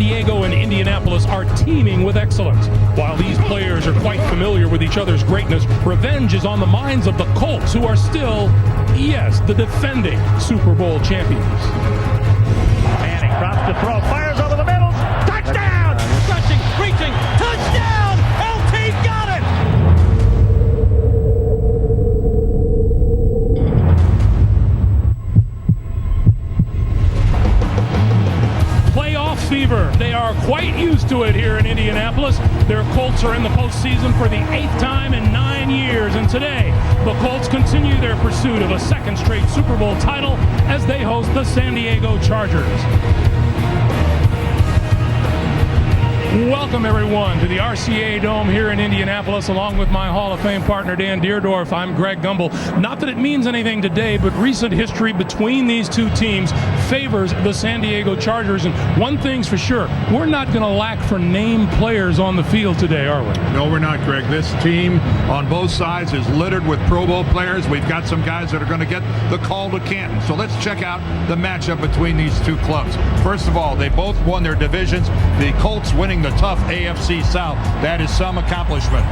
Diego and Indianapolis are teeming with excellence. While these players are quite familiar with each other's greatness, revenge is on the minds of the Colts, who are still, yes, the defending Super Bowl champions. Manning drops to throw, fires over the middle, touchdown! Rushing, reaching, touchdown! LT got it! Playoff fever. They are quite used to it here in Indianapolis. Their Colts are in the postseason for the 8th time in 9 years, and today the Colts continue their pursuit of a second straight Super Bowl title as they host the San Diego Chargers. Welcome, everyone, to the RCA Dome here in Indianapolis, along with my Hall of Fame partner, Dan Deerdorf. I'm Greg Gumbel. Not that it means anything today, but recent history between these two teams favors the San Diego Chargers. And one thing's for sure, we're not going to lack for name players on the field today, are we? No, we're not, Greg. This team on both sides is littered with Pro Bowl players. We've got some guys that are going to get the call to Canton. So let's check out the matchup between these two clubs. First of all, they both won their divisions. The Colts winning the tough AFC South. That is some accomplishment.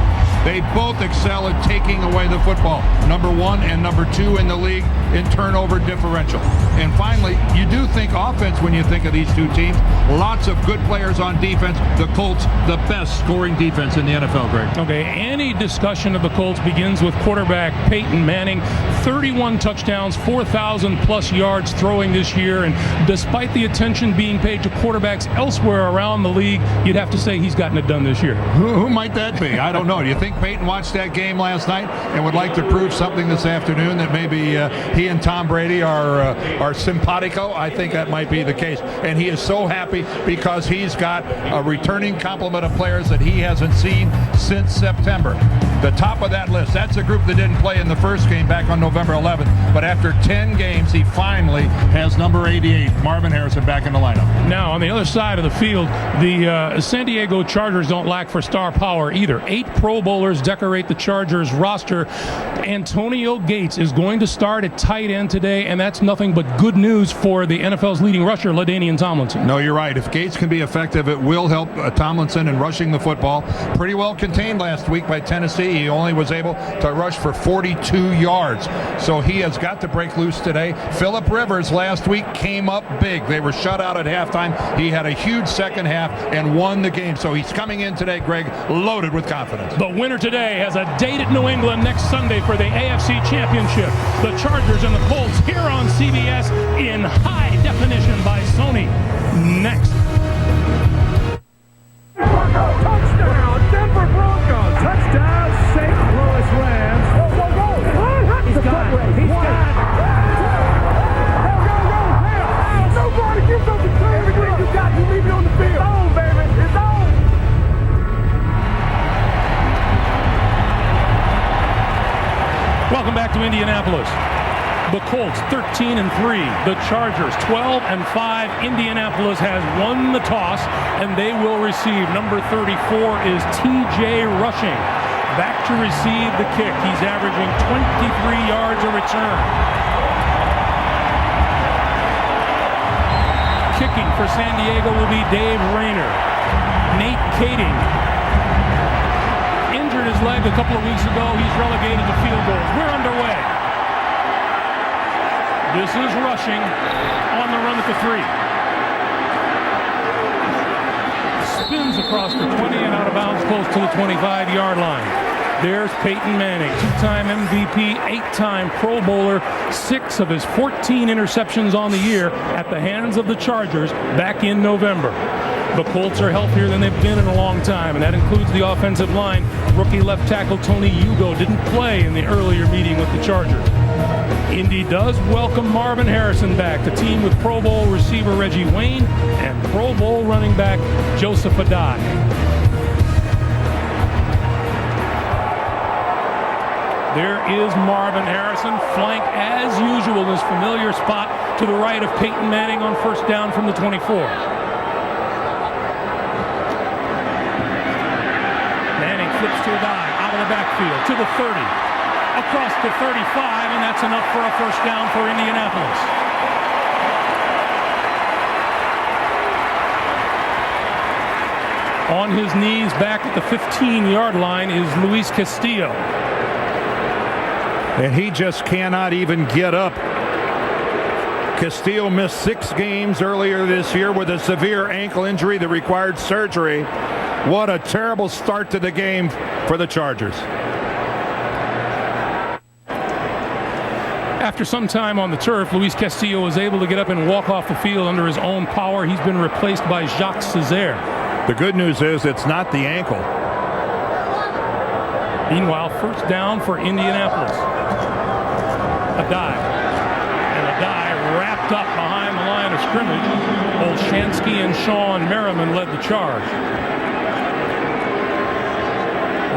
They both excel at taking away the football. Number 1 and number 2 in the league in turnover differential. And finally, you do think offense when you think of these two teams. Lots of good players on defense. The Colts, the best scoring defense in the NFL, Greg. Okay, any discussion of the Colts begins with quarterback Peyton Manning. 31 touchdowns, 4,000 plus yards throwing this year. And despite the attention being paid to quarterbacks elsewhere around the league, you'd have to say he's gotten it done this year. Who might that be? I don't know. Do you think Peyton watched that game last night and would like to prove something this afternoon that maybe he and Tom Brady are simpatico? I think that might be the case. And he is so happy because he's got a returning complement of players that he hasn't seen since September. The top of that list, that's a group that didn't play in the first game back on November 11th. But after 10 games, he finally has number 88, Marvin Harrison, back in the lineup. Now, on the other side of the field, the San Diego Chargers don't lack for star power either. 8 Pro Bowlers decorate the Chargers roster. Antonio Gates is going to start at tight end today, and that's nothing but good news for the NFL's leading rusher, LaDainian Tomlinson. No, you're right. If Gates can be effective, it will help Tomlinson in rushing the football. Pretty well contained last week by Tennessee. He only was able to rush for 42 yards. So he has got to break loose today. Phillip Rivers last week came up big. They were shut out at halftime. He had a huge second half and won the game. So he's coming in today, Greg, loaded with confidence. The winner today has a date at New England next Sunday for the AFC Championship. The Chargers and the Colts here on CBS in high definition by Sony. Next. Touchdown, Denver Broncos. Touchdown, St. Louis Rams. Go, go, go. He's got it. He's got it. Go. Nobody gives up the play. Everything you got, you leave it on the field. It's on, baby. It's on. Welcome back to Indianapolis. The Colts 13-3, the Chargers 12-5. Indianapolis has won the toss, and they will receive. Number 34 is TJ Rushing, back to receive the kick. He's averaging 23 yards a return. Kicking for San Diego will be Dave Rayner. Nate Kading injured his leg a couple of weeks ago. He's relegated to field goals. We're underway. This is Rushing on the run at the 3. Spins across the 20 and out of bounds close to the 25-yard line. There's Peyton Manning, 2-time MVP, 8-time Pro Bowler, 6 of his 14 interceptions on the year at the hands of the Chargers back in November. The Colts are healthier than they've been in a long time, and that includes the offensive line. Rookie left tackle Tony Hugo didn't play in the earlier meeting with the Chargers. Indy does welcome Marvin Harrison back, the team with Pro Bowl receiver Reggie Wayne and Pro Bowl running back Joseph Adai. There is Marvin Harrison, flank as usual in his familiar spot to the right of Peyton Manning on first down from the 24. Manning flips to Adai, out of the backfield, to the 30, across to 35, and that's enough for a first down for Indianapolis. On his knees back at the 15-yard line is Luis Castillo. And he just cannot even get up. Castillo missed 6 games earlier this year with a severe ankle injury that required surgery. What a terrible start to the game for the Chargers. After some time on the turf, Luis Castillo was able to get up and walk off the field under his own power. He's been replaced by Jacques Césaire. The good news is it's not the ankle. Meanwhile, first down for Indianapolis. A dive. And a dive wrapped up behind the line of scrimmage. Olshansky and Sean Merriman led the charge.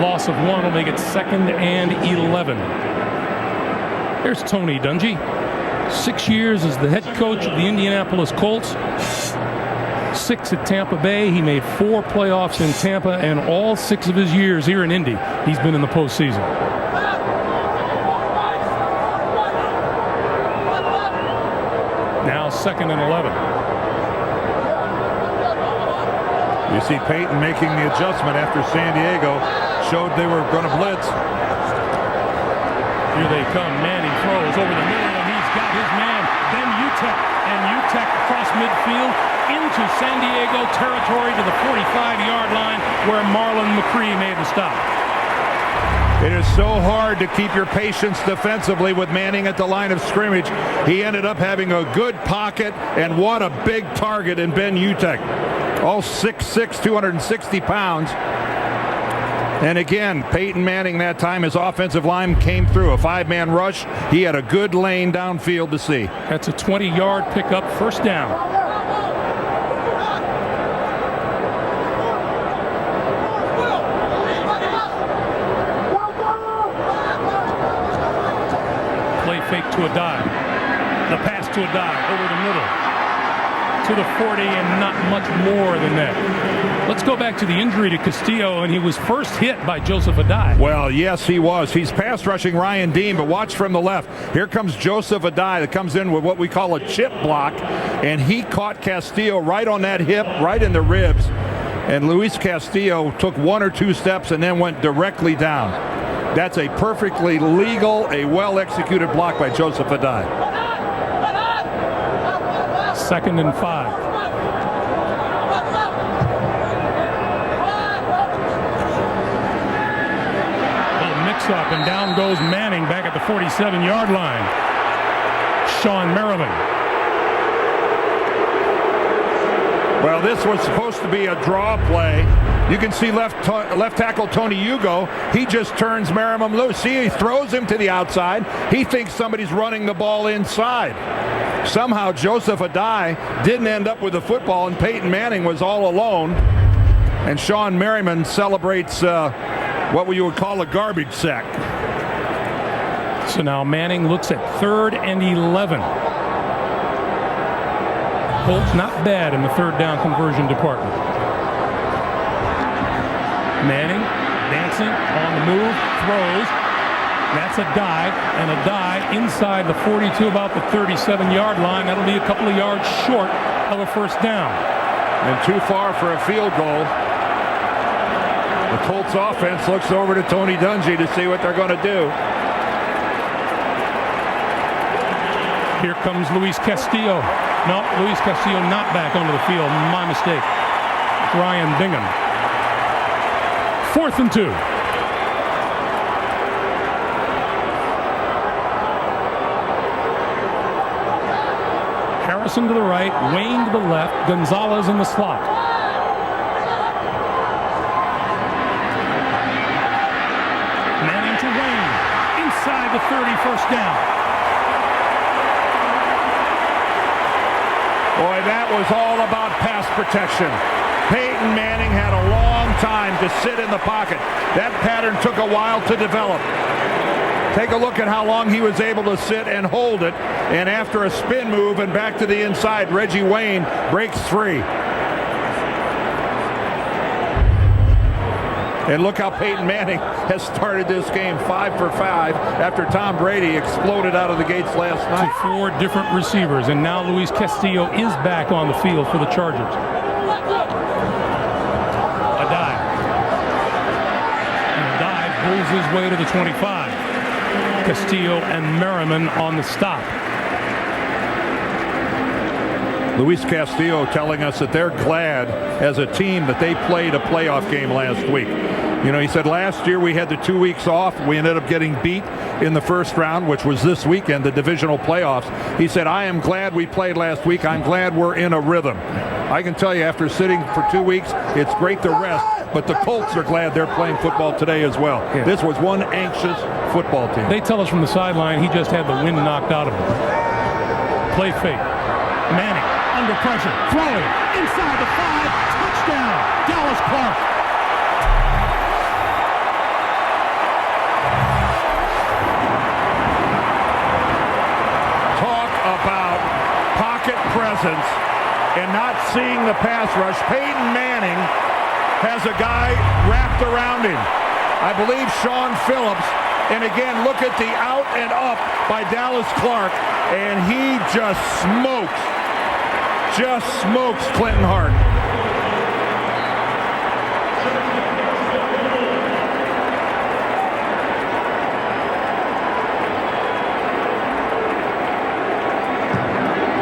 Loss of 1 will make it 2nd and 11. There's Tony Dungy. 6 years as the head coach of the Indianapolis Colts. 6 at Tampa Bay. He made 4 playoffs in Tampa, and all 6 of his years here in Indy, he's been in the postseason. Now 2nd and 11. You see Peyton making the adjustment after San Diego showed they were going to blitz. Here they come. Manning throws over the middle, and he's got his man, Ben Utek. And Utek across midfield into San Diego territory to the 45-yard line where Marlon McCree made the stop. It is so hard to keep your patience defensively with Manning at the line of scrimmage. He ended up having a good pocket, and what a big target in Ben Utek. All 6'6", 260 pounds. And again, Peyton Manning that time, his offensive line came through. A 5-man rush. He had a good lane downfield to see. That's a 20-yard pickup, first down. Play fake to a dive. The pass to a dive over the middle. To the 40, and not much more than that. Let's go back to the injury to Castillo, and he was first hit by Joseph Adai. Well, yes, he was. He's pass rushing Ryan Dean, but watch from the left. Here comes Joseph Adai that comes in with what we call a chip block, and he caught Castillo right on that hip, right in the ribs. And Luis Castillo took 1 or 2 steps and then went directly down. That's a perfectly legal, a well-executed block by Joseph Adai. 2nd and 5. Little mix-up, and down goes Manning back at the 47-yard line. Sean Merriman. Well, this was supposed to be a draw play. You can see left tackle Tony Hugo. He just turns Merriman loose. See, he throws him to the outside. He thinks somebody's running the ball inside. Somehow Joseph Adai didn't end up with the football, and Peyton Manning was all alone. And Sean Merriman celebrates what you would call a garbage sack. So now Manning looks at 3rd and 11. Colts not bad in the 3rd down conversion department. Manning dancing on the move, throws. That's a dive, and a dive inside the 42, about the 37-yard line. That'll be a couple of yards short of a first down. And too far for a field goal. The Colts offense looks over to Tony Dungy to see what they're going to do. Here comes Luis Castillo. No, Luis Castillo not back onto the field. My mistake. Ryan Bingham. 4th and 2. Harrison to the right, Wayne to the left, Gonzalez in the slot. Manning to Wayne, inside the 30, first down. Boy, that was all about pass protection. Peyton Manning had a long time to sit in the pocket. That pattern took a while to develop. Take a look at how long he was able to sit and hold it. And after a spin move and back to the inside, Reggie Wayne breaks free. And look how Peyton Manning has started this game 5 for 5 after Tom Brady exploded out of the gates last night. 4 different receivers, and now Luis Castillo is back on the field for the Chargers. pulls his way to the 25. Castillo and Merriman on the stop. Luis Castillo telling us that they're glad as a team that they played a playoff game last week. You know, he said last year we had the 2 weeks off. We ended up getting beat in the first round, which was this weekend, the divisional playoffs. He said, I am glad we played last week. I'm glad we're in a rhythm. I can tell you, after sitting for 2 weeks, it's great to rest, but the Colts are glad they're playing football today as well. Yeah. This was one anxious football team. They tell us from the sideline he just had the wind knocked out of him. Play fake. Manning under pressure, throwing inside the 5, touchdown, Dallas Clark. Talk about pocket presence and not seeing the pass rush. Peyton Manning has a guy wrapped around him. I believe Sean Phillips. And again, look at the out and up by Dallas Clark. And he just smokes Clinton Hart.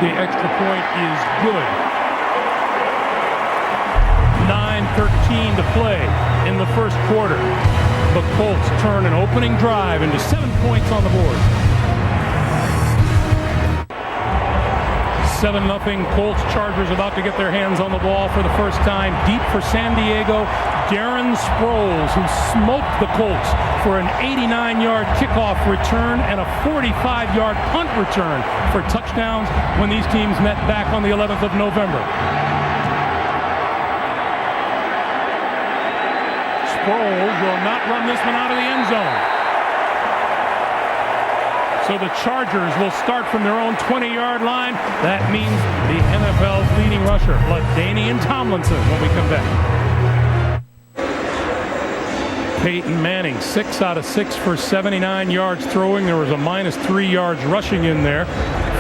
The extra point is good. 9:13 to play in the first quarter. The Colts turn an opening drive into 7 points on the board. 7-0 Colts. Chargers about to get their hands on the ball for the first time. Deep for San Diego. Darren Sproles, who smoked the Colts for an 89-yard kickoff return and a 45-yard punt return for touchdowns when these teams met back on the 11th of November. Sproles will not run this one out of the end zone. So the Chargers will start from their own 20-yard line. That means the NFL's leading rusher, LaDainian Tomlinson, when we come back. Peyton Manning, 6 out of 6 for 79 yards throwing. There was a -3 yards rushing in there.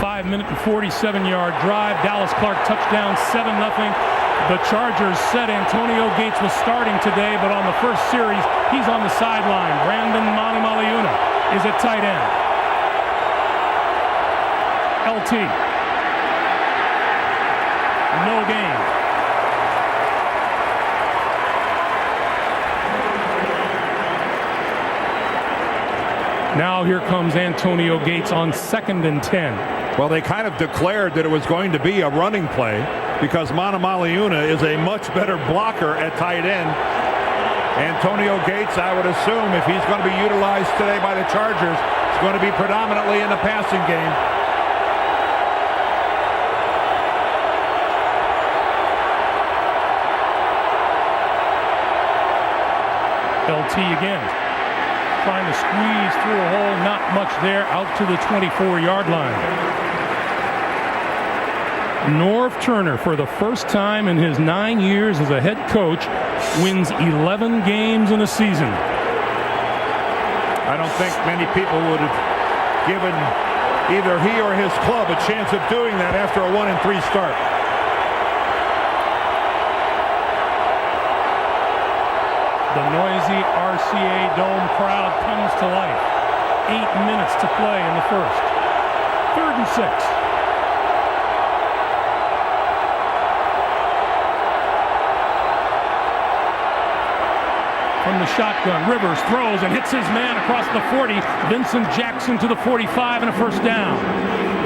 5-minute and 47-yard drive. Dallas Clark touchdown, 7-0. The Chargers said Antonio Gates was starting today, but on the first series, he's on the sideline. Brandon Manumaleuna is at tight end. LT. No gain. Now here comes Antonio Gates on 2nd and 10. Well, they kind of declared that it was going to be a running play because Manumaleuna is a much better blocker at tight end. Antonio Gates, I would assume, if he's going to be utilized today by the Chargers, is going to be predominantly in the passing game. LT again, trying to squeeze through a hole, not much there, out to the 24-yard line. Norv Turner, for the first time in his 9 years as a head coach, wins 11 games in a season. I don't think many people would have given either he or his club a chance of doing that after a 1-3 start. The noisy RCA Dome crowd comes to life. 8 minutes to play in the first. 3rd and 6. From the shotgun, Rivers throws and hits his man across the 40. Vincent Jackson to the 45 and a first down.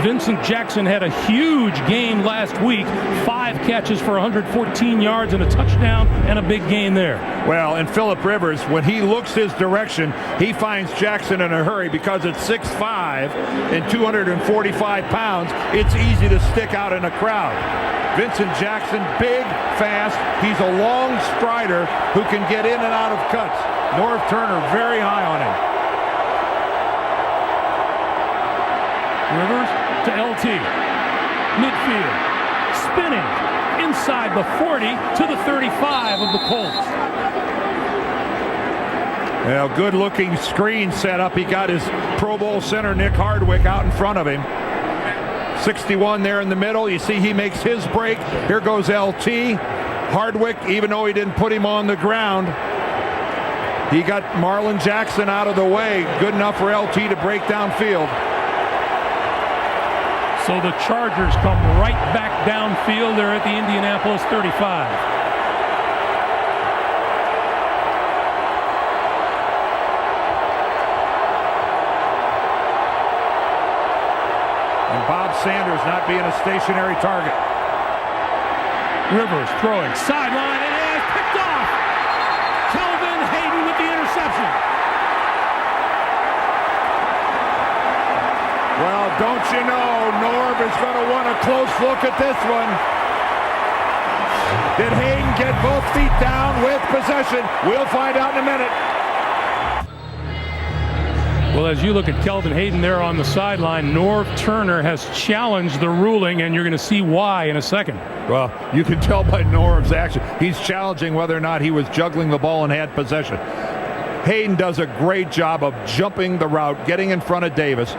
Vincent Jackson had a huge game last week. 5 catches for 114 yards and a touchdown and a big gain there. Well, and Phillip Rivers, when he looks his direction, he finds Jackson in a hurry because at 6'5" and 245 pounds, it's easy to stick out in a crowd. Vincent Jackson, big, fast. He's a long strider who can get in and out of cuts. Norv Turner, very high on him. Rivers to LT. Midfield. Spinning. Inside the 40 to the 35 of the Colts. Well, good-looking screen set up. He got his Pro Bowl center, Nick Hardwick, out in front of him. 61 there in the middle. You see he makes his break. Here goes LT. Hardwick, even though he didn't put him on the ground, He got Marlon Jackson out of the way, good enough for LT to break downfield. So the Chargers come right back downfield. They're at the Indianapolis 35. And Bob Sanders not being a stationary target. Rivers throwing sideline, and it is picked off. Kelvin Hayden with the interception. Well, don't you know, Norv is going to want a close look at this one. Did Hayden get both feet down with possession? We'll find out in a minute. Well, as you look at Kelvin Hayden there on the sideline, Norv Turner has challenged the ruling, and you're going to see why in a second. Well, you can tell by Norv's action. He's challenging whether or not he was juggling the ball and had possession. Hayden does a great job of jumping the route, getting in front of Davis.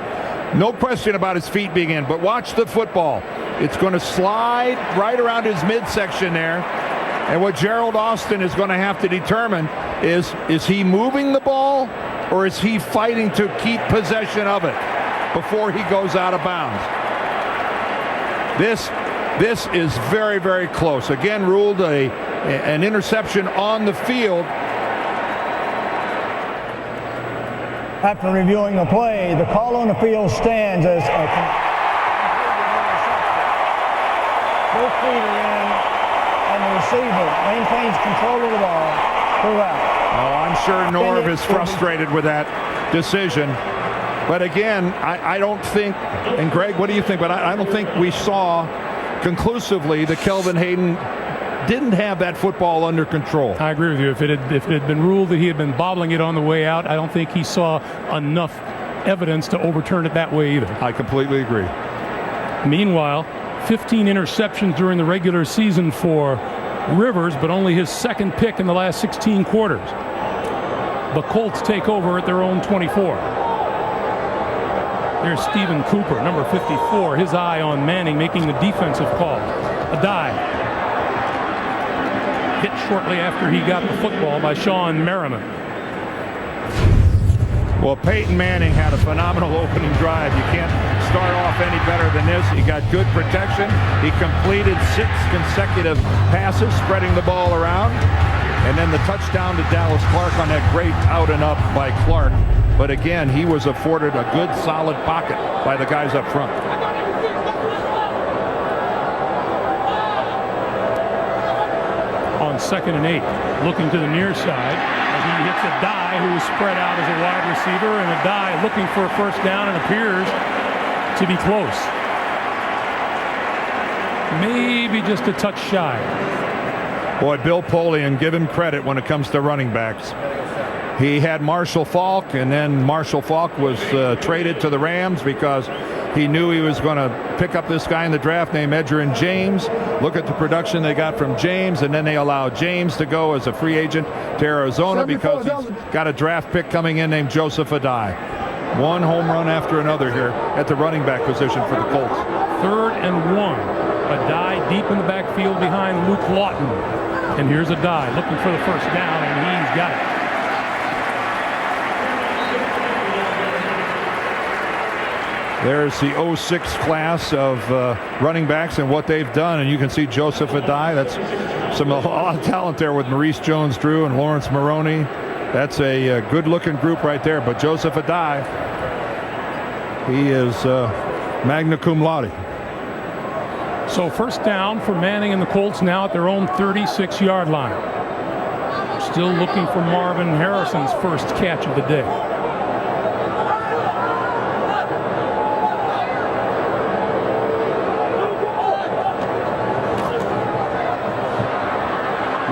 No question about his feet being in, but watch the football. It's going to slide right around his midsection there. And what Gerald Austin is going to have to determine is he moving the ball or is he fighting to keep possession of it before he goes out of bounds? This is very, very close. Again, ruled an interception on the field. After reviewing the play, the call on the field stands as a both feet are in, and the receiver maintains control of the ball throughout. Oh, I'm sure Norv is frustrated with that decision. But again, I don't think, and Greg, what do you think? But I don't think we saw conclusively that Kelvin Hayden didn't have that football under control. I agree with you. If it had been ruled that he had been bobbling it on the way out, I don't think he saw enough evidence to overturn it that way either. I completely agree. Meanwhile, 15 interceptions during the regular season for Rivers, but only his second pick in the last 16 quarters. The Colts take over at their own 24. There's Stephen Cooper, number 54, his eye on Manning, making the defensive call. A dive. Hit shortly after he got the football by Sean Merriman. Well, Peyton Manning had a phenomenal opening drive. You can't start off any better than this. He got good protection. He completed 6 consecutive passes, spreading the ball around. And then the touchdown to Dallas Clark on that great out and up by Clark. But again, he was afforded a good solid pocket by the guys up front. On 2nd and 8, looking to the near side as he hits a die who is spread out as a wide receiver, and a die looking for a first down and appears to be close. Maybe just a touch shy. Boy, Bill Polian, give him credit when it comes to running backs. He had Marshall Faulk, and then Marshall Faulk was traded to the Rams because he knew he was going to pick up this guy in the draft named Edgerrin James. Look at the production they got from James, and then they allowed James to go as a free agent to Arizona because he's got a draft pick coming in named Joseph Adai. One home run after another here at the running back position for the Colts. 3rd and 1. Adai deep in the backfield behind Luke Lawton. And here's Adai looking for the first down, and he's got it. There's the 06 class of running backs and what they've done, and you can see Joseph Adai. That's a lot of talent there with Maurice Jones-Drew and Lawrence Maroney. That's a good-looking group right there. But Joseph Adai, he is magna cum laude. So first down for Manning and the Colts now at their own 36-yard line. Still looking for Marvin Harrison's first catch of the day.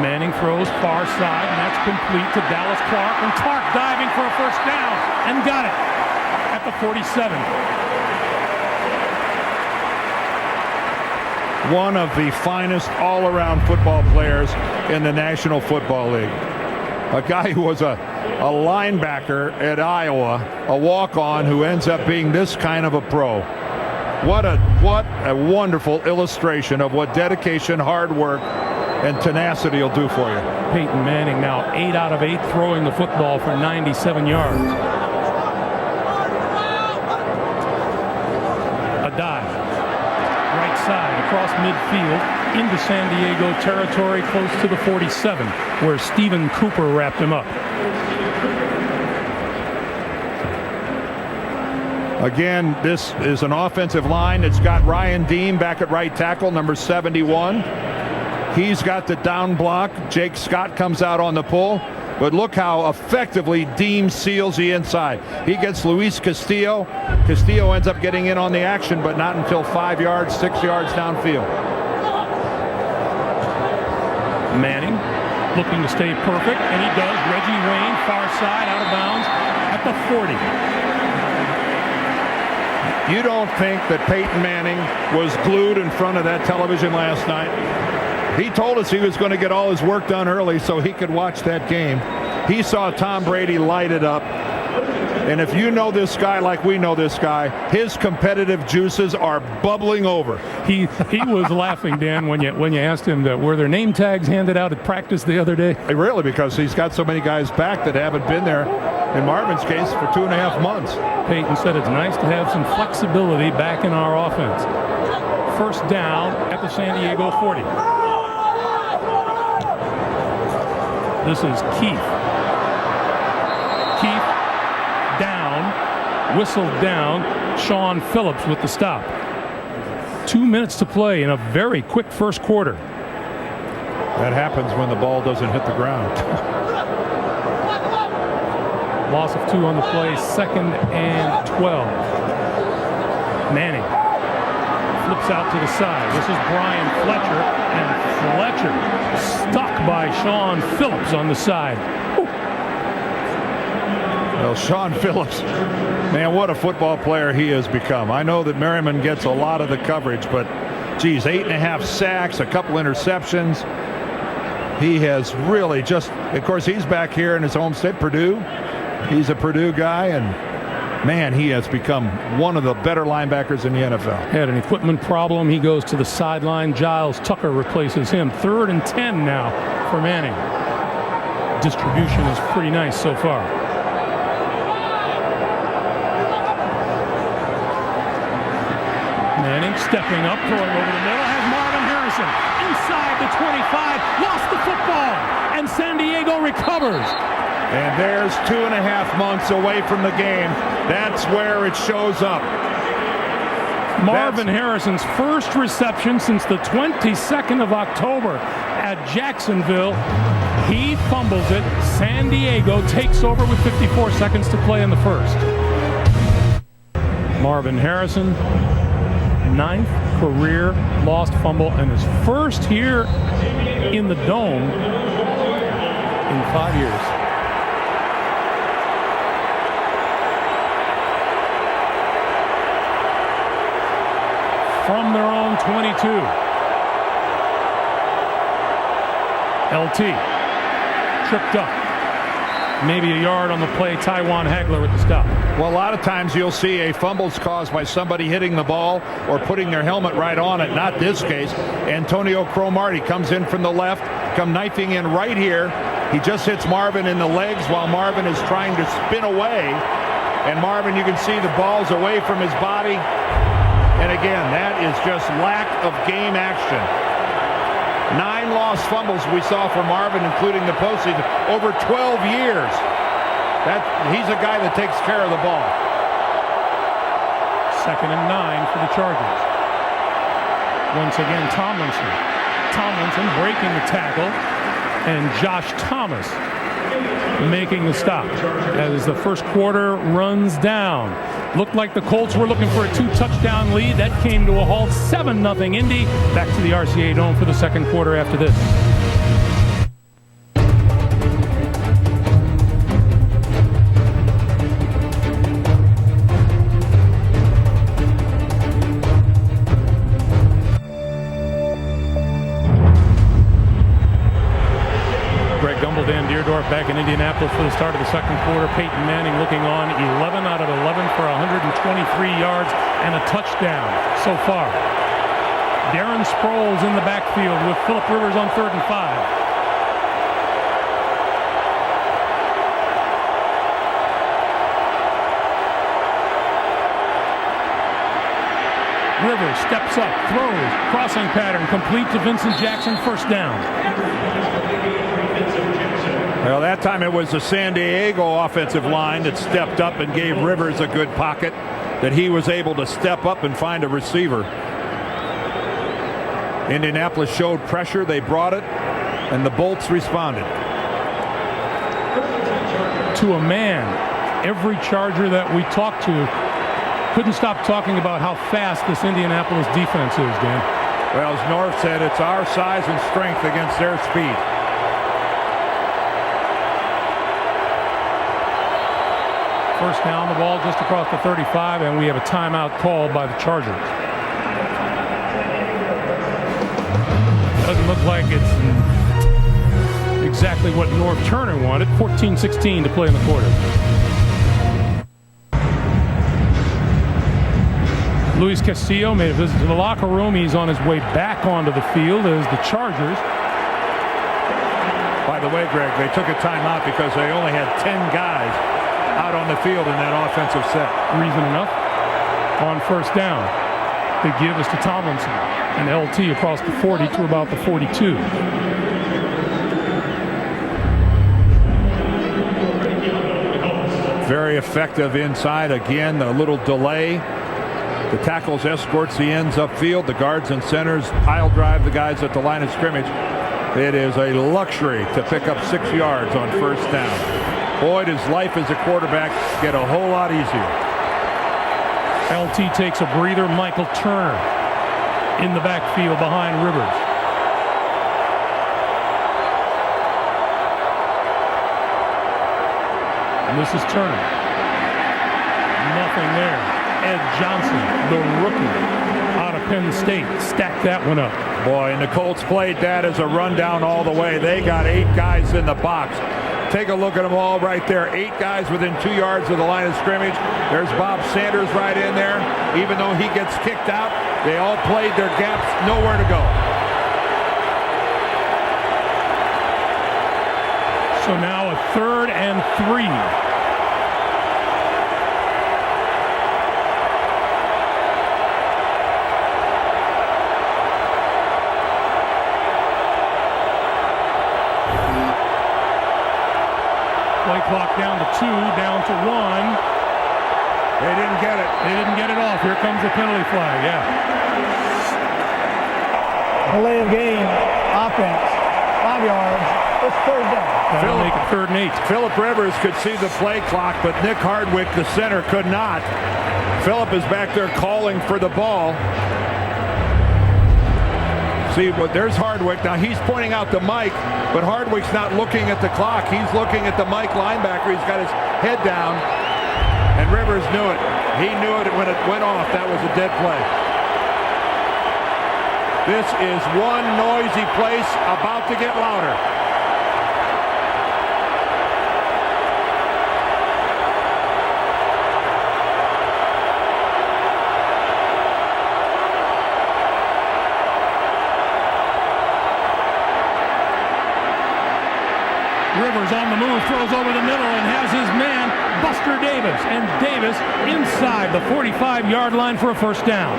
Manning throws far side, and that's complete to Dallas Clark. And Clark diving for a first down and got it at the 47. One of the finest all-around football players in the National Football League. A guy who was a linebacker at Iowa, a walk-on who ends up being this kind of a pro. What a wonderful illustration of what dedication, hard work, and tenacity will do for you. Peyton Manning now 8 out of 8 throwing the football for 97 yards. A dive. Right side across midfield into San Diego territory close to the 47 where Stephen Cooper wrapped him up. Again, this is an offensive line. It's got Ryan Dean back at right tackle, number 71. He's got the down block. Jake Scott comes out on the pull. But look how effectively Dean seals the inside. He gets Luis Castillo. Castillo ends up getting in on the action, but not until 5 yards, 6 yards downfield. Manning looking to stay perfect, and he does. Reggie Wayne, far side, out of bounds at the 40. You don't think that Peyton Manning was glued in front of that television last night? He told us he was going to get all his work done early so he could watch that game. He saw Tom Brady light it up. And if you know this guy like we know this guy, his competitive juices are bubbling over. He was laughing, Dan, when you asked him were there name tags handed out at practice the other day? Really, because he's got so many guys back that haven't been there, in Marvin's case, for 2.5 months. Peyton said it's nice to have some flexibility back in our offense. First down at the San Diego 40. This is Keith. Keith down, whistled down. Sean Phillips with the stop. 2 minutes to play in a very quick first quarter. That happens when the ball doesn't hit the ground. Loss of 2 on the play, 2nd and 12. Manning flips out to the side. This is Brian Fletcher, and Fletcher stuck by Sean Phillips on the side. Well, Sean Phillips, man, what a football player he has become. I know that Merriman gets a lot of the coverage, but geez, 8.5 sacks, a couple interceptions. He has really just, of course, he's back here in his home state, Purdue. He's a Purdue guy, and man, he has become one of the better linebackers in the NFL. Had an equipment problem. He goes to the sideline. Giles Tucker replaces him. 3rd and 10 now for Manning. Distribution is pretty nice so far. Manning stepping up, throwing over the middle, has Marvin Harrison inside the 25, lost the football, and San Diego recovers. And there's 2.5 months away from the game. That's where it shows up. Marvin Harrison's first reception since the 22nd of October at Jacksonville. He fumbles it. San Diego takes over with 54 seconds to play in the first. Marvin Harrison, 9th career lost fumble and his first here in the Dome in 5 years. From their own 22. LT tripped up. Maybe a yard on the play. Tywan Hagler with the stop. Well, a lot of times you'll see a fumble's caused by somebody hitting the ball or putting their helmet right on it. Not this case. Antonio Cromartie comes in from the left, come knifing in right here. He just hits Marvin in the legs while Marvin is trying to spin away. And Marvin, you can see the ball's away from his body. And again, that is just lack of game action. 9 lost fumbles we saw from Marvin, including the postseason, over 12 years. He's a guy that takes care of the ball. 2nd and 9 for the Chargers. Once again, Tomlinson. Tomlinson breaking the tackle, and Josh Thomas making the stop as the first quarter runs down. Looked like the Colts were looking for a 2-touchdown lead. That came to a halt. 7-0 Indy. Back to the RCA Dome for the second quarter after this. Back in Indianapolis for the start of the second quarter. Peyton Manning looking on 11 out of 11 for 123 yards and a touchdown so far. Darren Sproles in the backfield with Phillip Rivers on 3rd and 5. Rivers steps up, throws, crossing pattern, complete to Vincent Jackson, 1st down. Well, that time it was the San Diego offensive line that stepped up and gave Rivers a good pocket that he was able to step up and find a receiver. Indianapolis showed pressure, they brought it, and the Bolts responded. To a man, every Charger that we talked to couldn't stop talking about how fast this Indianapolis defense is, Dan. Well, as North said, it's our size and strength against their speed. First down, the ball just across the 35, and we have a timeout called by the Chargers. Doesn't look like it's exactly what North Turner wanted. 14-16 to play in the quarter. Luis Castillo made a visit to the locker room. He's on his way back onto the field as the Chargers. By the way, Greg, they took a timeout because they only had 10 guys out on the field in that offensive set. Reason enough. On 1st down, they give us to Tomlinson. An LT across the 40 to about the 42. Very effective inside. Again, a little delay. The tackles escorts the ends upfield. The guards and centers pile drive the guys at the line of scrimmage. It is a luxury to pick up 6 yards on 1st down. Boy, does life as a quarterback get a whole lot easier. LT takes a breather. Michael Turner in the backfield behind Rivers. And this is Turner. Nothing there. Ed Johnson, the rookie out of Penn State, stacked that one up. Boy, and the Colts played that as a rundown all the way. They got 8 guys in the box. Take a look at them all right there. 8 guys within 2 yards of the line of scrimmage. There's Bob Sanders right in there. Even though he gets kicked out, they all played their gaps, nowhere to go. So now a 3rd and 3. Play clock down to 2, down to 1. They didn't get it. They didn't get it off. Here comes the penalty flag. Yeah. Delay of game, offense, 5 yards. It's 3rd down. That'll make it 3rd and 8. Phillip Rivers could see the play clock, but Nick Hardwick, the center, could not. Phillip is back there calling for the ball. See, but there's Hardwick. Now he's pointing out the mic, but Hardwick's not looking at the clock. He's looking at the Mike linebacker. He's got his head down, and Rivers knew it. He knew it when it went off. That was a dead play. This is one noisy place about to get louder. Rivers on the move, throws over the middle and has his man, Buster Davis. And Davis inside the 45-yard line for a 1st down.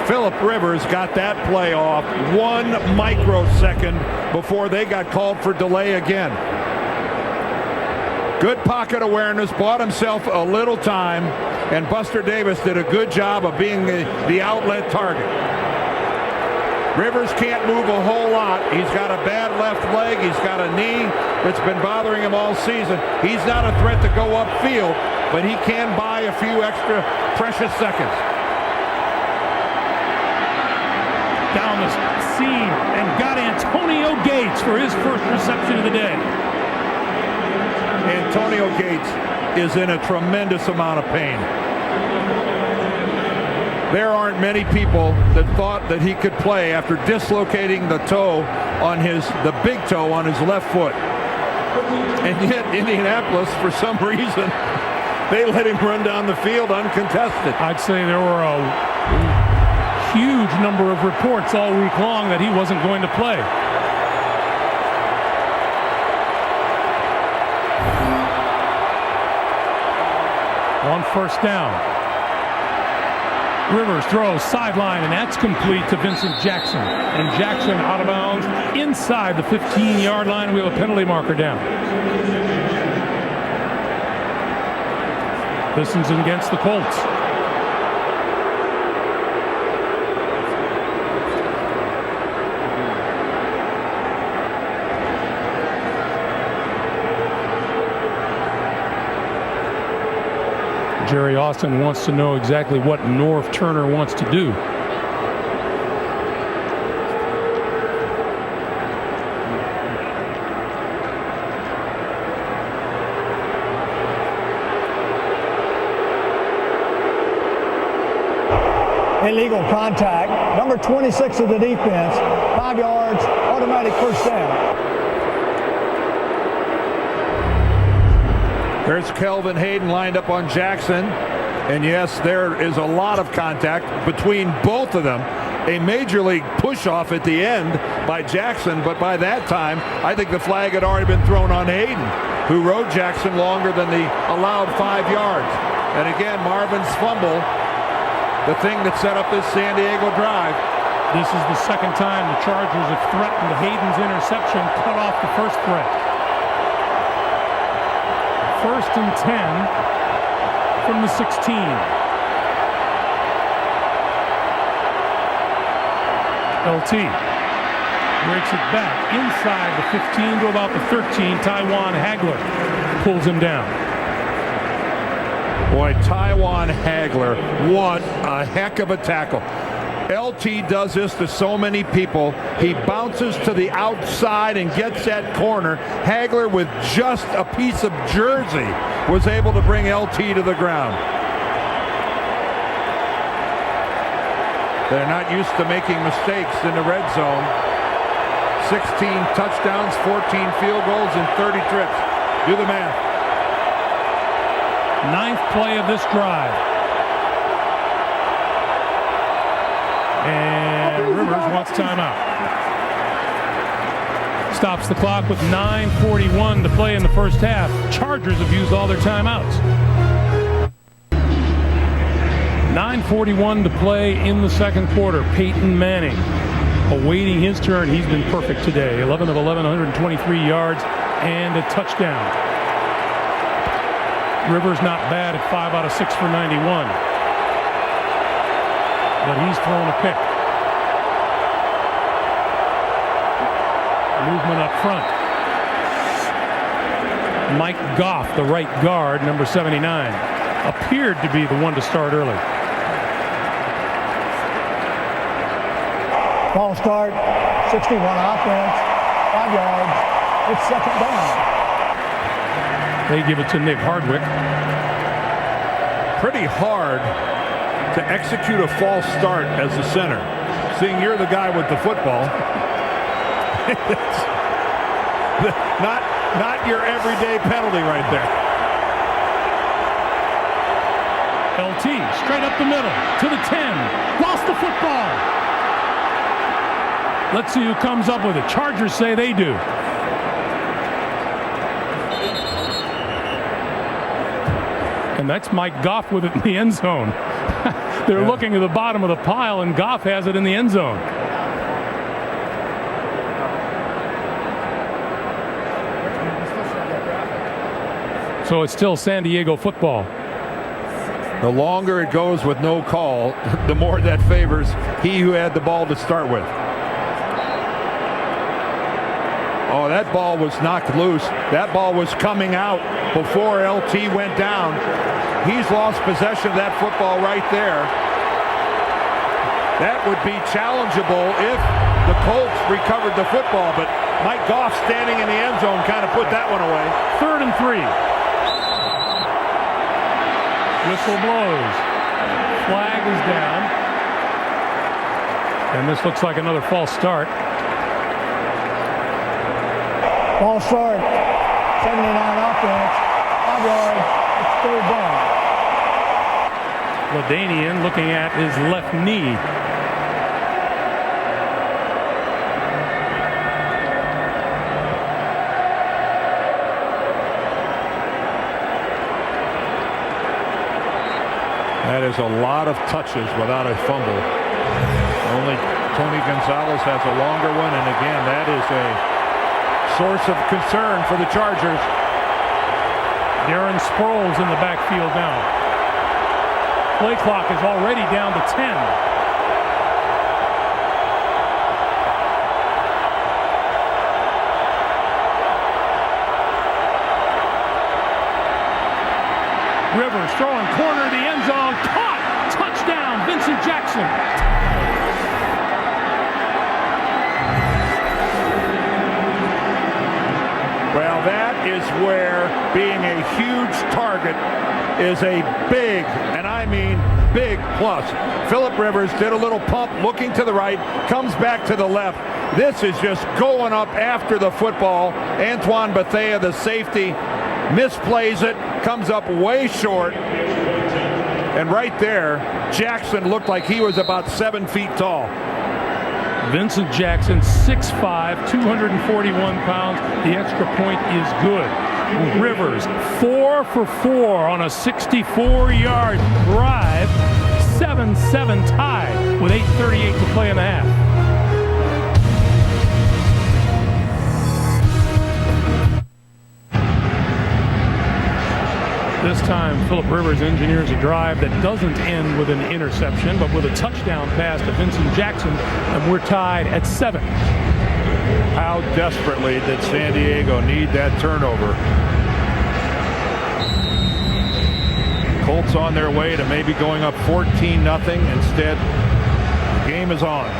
Phillip Rivers got that play off 1 microsecond before they got called for delay again. Good pocket awareness, bought himself a little time, and Buster Davis did a good job of being the outlet target. Rivers can't move a whole lot. He's got a bad left leg. He's got a knee that's been bothering him all season. He's not a threat to go upfield, but he can buy a few extra precious seconds. Down the seam and got Antonio Gates for his first reception of the day. Antonio Gates is in a tremendous amount of pain. There aren't many people that thought that he could play after dislocating the toe on the big toe on his left foot. And yet Indianapolis, for some reason, they let him run down the field uncontested. I'd say there were a huge number of reports all week long that he wasn't going to play. On first down, Rivers throws sideline, and that's complete to Vincent Jackson. And Jackson out of bounds inside the 15-yard line. We have a penalty marker down. This is against the Colts. Jerry Austin wants to know exactly what Norv Turner wants to do. Illegal contact. Number 26 of the defense. 5 yards, automatic first down. There's Kelvin Hayden lined up on Jackson. And yes, there is a lot of contact between both of them. A major league push-off at the end by Jackson, but by that time, I think the flag had already been thrown on Hayden, who rode Jackson longer than the allowed 5 yards. And again, Marvin's fumble, the thing that set up this San Diego drive. This is the second time the Chargers have threatened Hayden's interception, cut off the first threat. 1st and 10 from the 16. LT breaks it back inside the 15 to about the 13. Taiwan Hagler pulls him down. Boy, Taiwan Hagler, what a heck of a tackle. LT does this to so many people. He bounces to the outside and gets that corner. Hagler, with just a piece of jersey, was able to bring LT to the ground. They're not used to making mistakes in the red zone. 16 touchdowns, 14 field goals, and 30 trips. Do the math. 9th play of this drive. And Rivers wants timeout. Stops the clock with 9:41 to play in the first half. Chargers have used all their timeouts. 9:41 to play in the second quarter. Peyton Manning awaiting his turn. He's been perfect today. 11 of 11, 123 yards and a touchdown. Rivers not bad at 5 out of 6 for 91. But he's thrown a pick. Movement up front. Mike Goff, the right guard, number 79, appeared to be the one to start early. Ball start, 61 offense, 5 yards. It's second down. They give it to Nick Hardwick. Pretty hard to execute a false start as a center, seeing you're the guy with the football. not your everyday penalty right there. LT straight up the middle to the 10. Lost the football. Let's see who comes up with it. Chargers say they do. And that's Mike Goff with it in the end zone. They're looking at the bottom of the pile, and Goff has it in the end zone. So it's still San Diego football. The longer it goes with no call, the more that favors he who had the ball to start with. Oh, that ball was knocked loose. That ball was coming out before LT went down. He's lost possession of that football right there. That would be challengeable if the Colts recovered the football, but Mike Goff standing in the end zone kind of put that one away. 3rd and 3. Whistle blows. Flag is down. And this looks like another false start. Ball start, 79 offense, 5 yards. It's third down. LaDainian looking at his left knee. That is a lot of touches without a fumble. Only Tony Gonzalez has a longer one, and again, that is a source of concern for the Chargers. Darren Sproles in the backfield now. Play clock is already down to 10. Rivers throwing corner to the end zone. Caught! Touchdown, Vincent Jackson. Well, that is where being a huge target is a big, and I mean big plus. Phillip Rivers did a little pump looking to the right, comes back to the left. This is just going up after the football. Antoine Bethea, the safety, misplays it, comes up way short. And right there, Jackson looked like he was about 7 feet tall. Vincent Jackson, 6'5", 241 pounds. The extra point is good. Rivers, 4 for 4 on a 64-yard drive. 7-7 tie with 8:38 to play in the half. This time, Phillip Rivers engineers a drive that doesn't end with an interception, but with a touchdown pass to Vincent Jackson, and we're tied at 7. How desperately did San Diego need that turnover? Colts on their way to maybe going up 14-0. Instead, the game is on.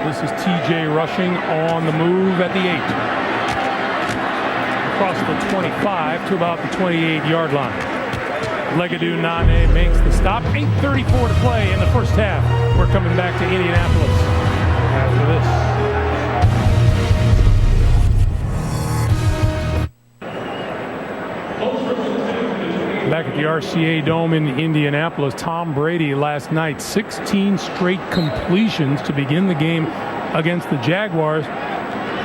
This is TJ Rushing on the move at the 8. Across the 25 to about the 28-yard line. Legadou Nane makes the stop. 8:34 to play in the first half. We're coming back to Indianapolis after this. Back at the RCA Dome in Indianapolis, Tom Brady last night, 16 straight completions to begin the game against the Jaguars.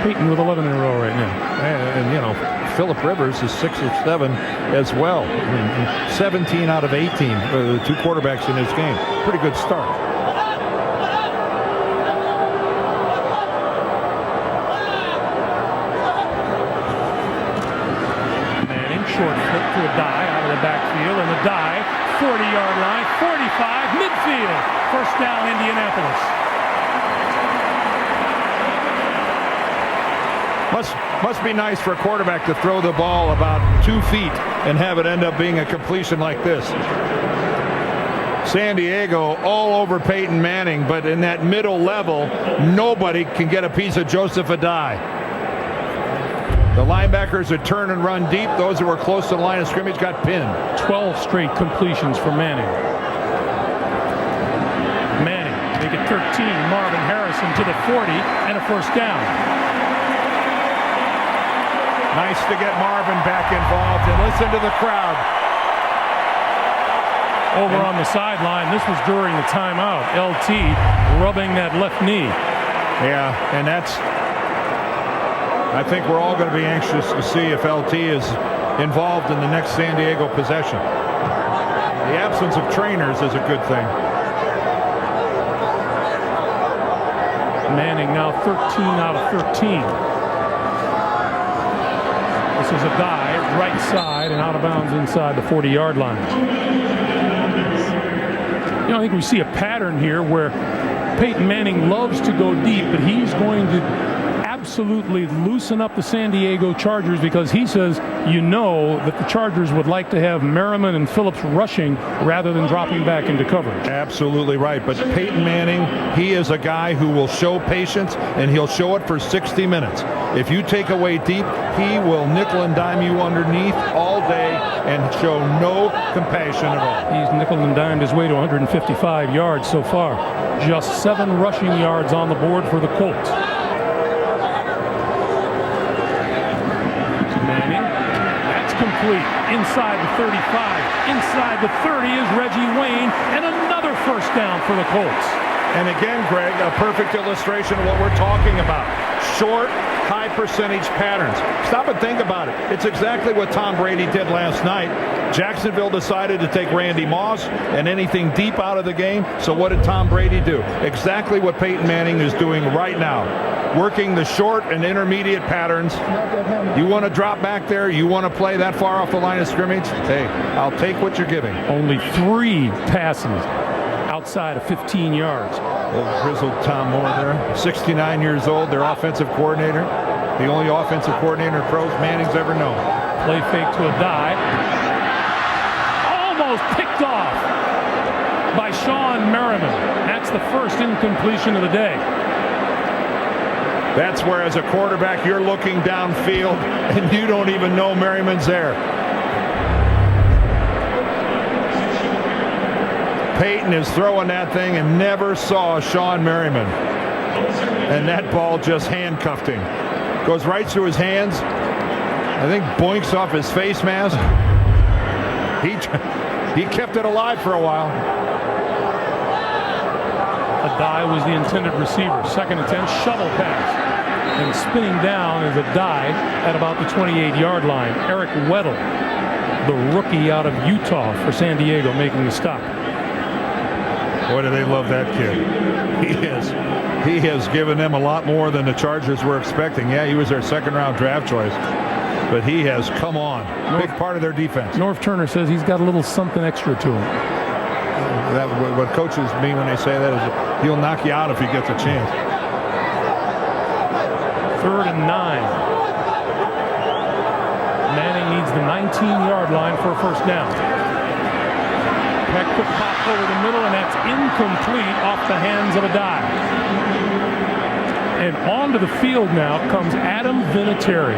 Peyton with 11 in a row right now. And you know, Phillip Rivers is 6 of 7 as well. I mean, 17 out of 18, the two quarterbacks in this game. Pretty good start. Manning, short flip to a die out of the backfield, and the die, 40-yard line, 45, midfield. First down, Indianapolis. Must be nice for a quarterback to throw the ball about 2 feet and have it end up being a completion like this. San Diego all over Peyton Manning, but in that middle level, nobody can get a piece of Joseph Adai. The linebackers that turn and run deep, those that were close to the line of scrimmage got pinned. 12 straight completions for Manning. Manning, make it 13. Marvin Harrison to the 40 and a first down. Nice to get Marvin back involved, and listen to the crowd. Over on the sideline, this was during the timeout. LT rubbing that left knee. Yeah, and that's, I think we're all going to be anxious to see if LT is involved in the next San Diego possession. The absence of trainers is a good thing. Manning now 13 out of 13. This is a dive, right side, and out of bounds inside the 40-yard line. You know, I think we see a pattern here where Peyton Manning loves to go deep, but he's going to absolutely loosen up the San Diego Chargers because he says, you know, that the Chargers would like to have Merriman and Phillips rushing rather than dropping back into coverage. Absolutely right. But Peyton Manning, he is a guy who will show patience, and he'll show it for 60 minutes. If you take away deep, he will nickel and dime you underneath all day and show no compassion at all. He's nickel and dimed his way to 155 yards so far. Just 7 rushing yards on the board for the Colts. Complete inside the 35, inside the 30 is Reggie Wayne, and another first down for the Colts. And again, Greg, a perfect illustration of what we're talking about. Short, high percentage patterns. Stop and think about it. It's exactly what Tom Brady did last night. Jacksonville decided to take Randy Moss and anything deep out of the game. So what did Tom Brady do? Exactly what Peyton Manning is doing right now. Working the short and intermediate patterns. You want to drop back there? You want to play that far off the line of scrimmage? Hey, I'll take what you're giving. Only 3 passes outside of 15 yards. Old grizzled Tom Moore there, 69 years old, their offensive coordinator. The only offensive coordinator pros Manning's ever known. Play fake to a dive. Almost picked off by Sean Merriman. That's the first incompletion of the day. That's where, as a quarterback, you're looking downfield and you don't even know Merriman's there. Peyton is throwing that thing and never saw Sean Merriman. And that ball just handcuffed him. Goes right through his hands. I think boinks off his face mask. He kept it alive for a while. Adai was the intended receiver. 2nd and 10, shovel pass. And spinning down is Adai at about the 28-yard line. Eric Weddle, the rookie out of Utah for San Diego, making the stop. Boy, do they love that kid. He has given them a lot more than the Chargers were expecting. Yeah, he was their 2nd-round draft choice, but he has come on. Big part of their defense. North Turner says he's got a little something extra to him. What coaches mean when they say that is he'll knock you out if he gets a chance. 3rd and 9. Manning needs the 19-yard line for a first down. Peck quick pop over the middle, and that's incomplete off the hands of Adai. And onto the field now comes Adam Vinatieri.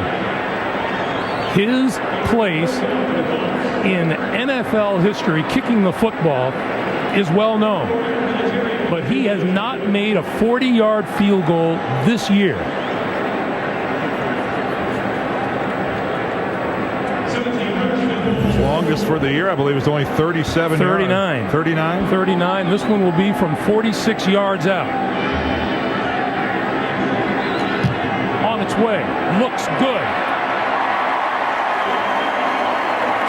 His place in NFL history kicking the football is well known. But he has not made a 40-yard field goal this year. Longest for the year, I believe, is only 37 39. yards. 39? 39. This one will be from 46 yards out. On its way. Looks good.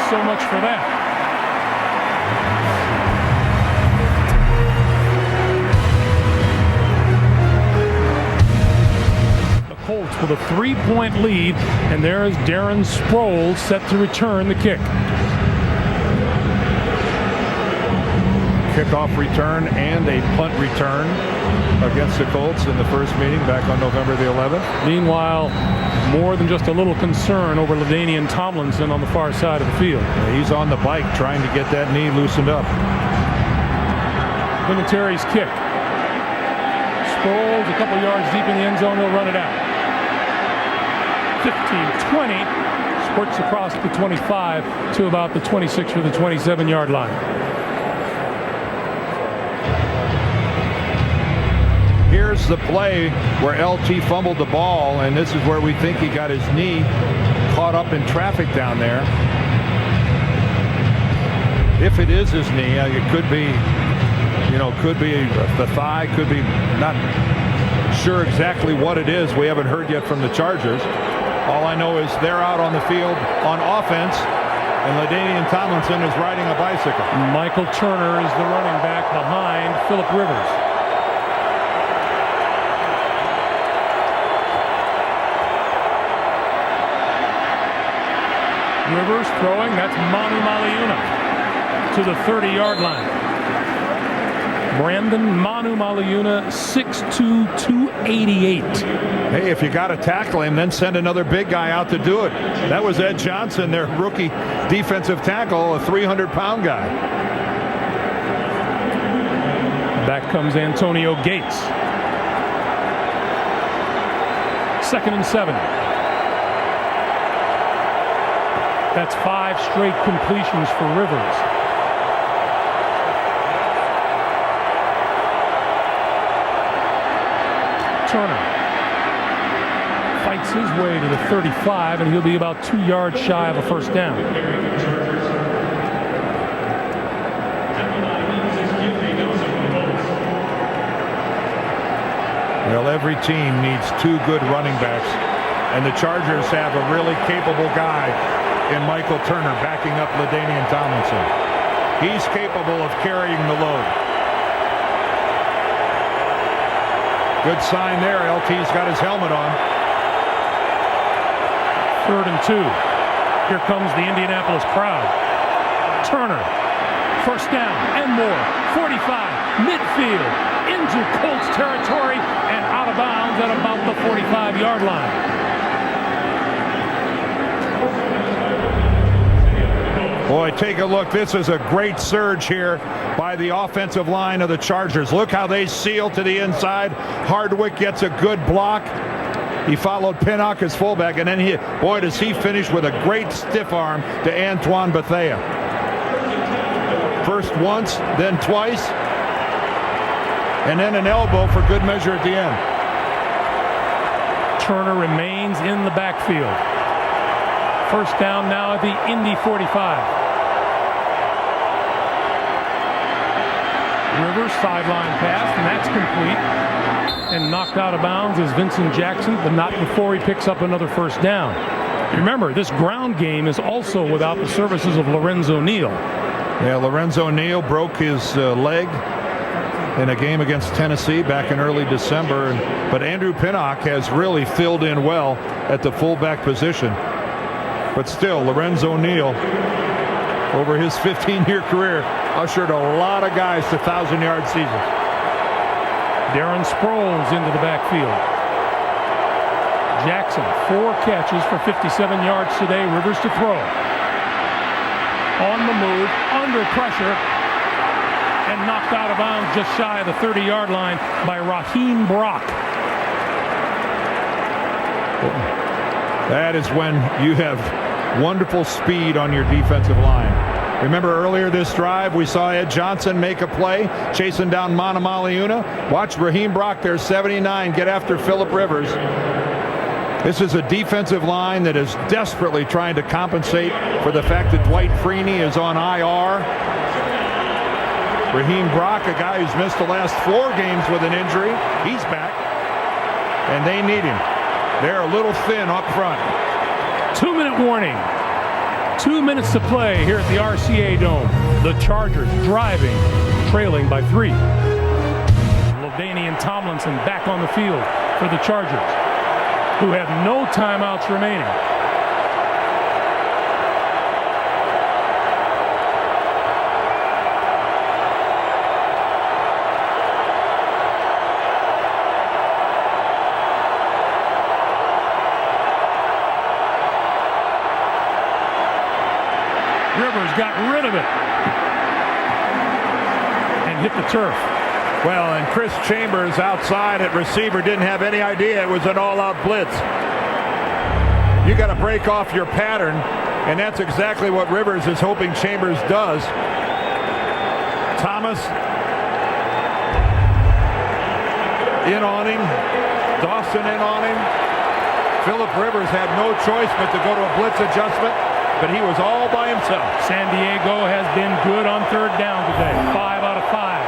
So much for that. The Colts with a 3-point lead, and there is Darren Sproles set to return the kick. Kickoff return and a punt return against the Colts in the first meeting back on November the 11th. Meanwhile, more than just a little concern over LaDainian Tomlinson on the far side of the field. He's on the bike trying to get that knee loosened up. Vinatieri's kick. Sproles a couple yards deep in the end zone. He'll run it out. 15-20. Squirts across the 25 to about the 26 or the 27-yard line. Here's the play where LT fumbled the ball, and this is where we think he got his knee caught up in traffic down there. If it is his knee, it could be, could be the thigh, could be, not sure exactly what it is. We haven't heard yet from the Chargers. All I know is they're out on the field on offense, and LaDainian Tomlinson is riding a bicycle. Michael Turner is the running back behind Phillip Rivers. Rivers throwing, that's Manu Maliuna to the 30-yard line. Brandon Manu Maliuna, 6'2", 288. Hey, if you got to tackle him, then send another big guy out to do it. That was Ed Johnson, their rookie defensive tackle, a 300-pound guy. Back comes Antonio Gates. 2nd and 7. That's 5 straight completions for Rivers. Turner fights his way to the 35, and he'll be about 2 yards shy of a first down. team needs two good running backs, and the Chargers have a really capable guy in Michael Turner backing up LaDainian Tomlinson. He's capable of carrying the load. Good sign there. LT's got his helmet on. 3rd and 2. Here comes the Indianapolis crowd. Turner, first down and more. 45, midfield, into Colts territory and out of bounds at about the 45-yard line. Boy, take a look. This is a great surge here by the offensive line of the Chargers. Look how they seal to the inside. Hardwick gets a good block. He followed Pinnock as fullback, and then boy, does he finish with a great stiff arm to Antoine Bethea. First once, then twice, and then an elbow for good measure at the end. Turner remains in the backfield. First down now at the Indy 45. Rivers sideline pass, and that's complete. And knocked out of bounds is Vincent Jackson, but not before he picks up another first down. Remember, this ground game is also without the services of Lorenzo Neal. Yeah, Lorenzo Neal broke his leg in a game against Tennessee back in early December. But Andrew Pinnock has really filled in well at the fullback position. But still, Lorenzo Neal, over his 15-year career, ushered a lot of guys to 1,000-yard seasons. Darren Sproles into the backfield. Jackson, 4 catches for 57 yards today. Rivers to throw. On the move, under pressure, and knocked out of bounds just shy of the 30-yard line by Raheem Brock. That is when you have wonderful speed on your defensive line. Remember earlier this drive, we saw Ed Johnson make a play, chasing down Manamaliuna. Watch Raheem Brock there, 79, get after Phillip Rivers. This is a defensive line that is desperately trying to compensate for the fact that Dwight Freeney is on IR. Raheem Brock, a guy who's missed the last 4 games with an injury, he's back, and they need him. They're a little thin up front. 2-minute warning. 2 minutes to play here at the RCA Dome. The Chargers driving, trailing by 3. LaDainian Tomlinson back on the field for the Chargers, who have no timeouts remaining. Rivers got rid of it and hit the turf. Well, and Chris Chambers outside at receiver didn't have any idea it was an all-out blitz. You got to break off your pattern, and that's exactly what Rivers is hoping Chambers does. Thomas in on him. Dawson in on him. Phillip Rivers had no choice but to go to a blitz adjustment, but he was all by himself. San Diego has been good on 3rd down today. 5 out of 5.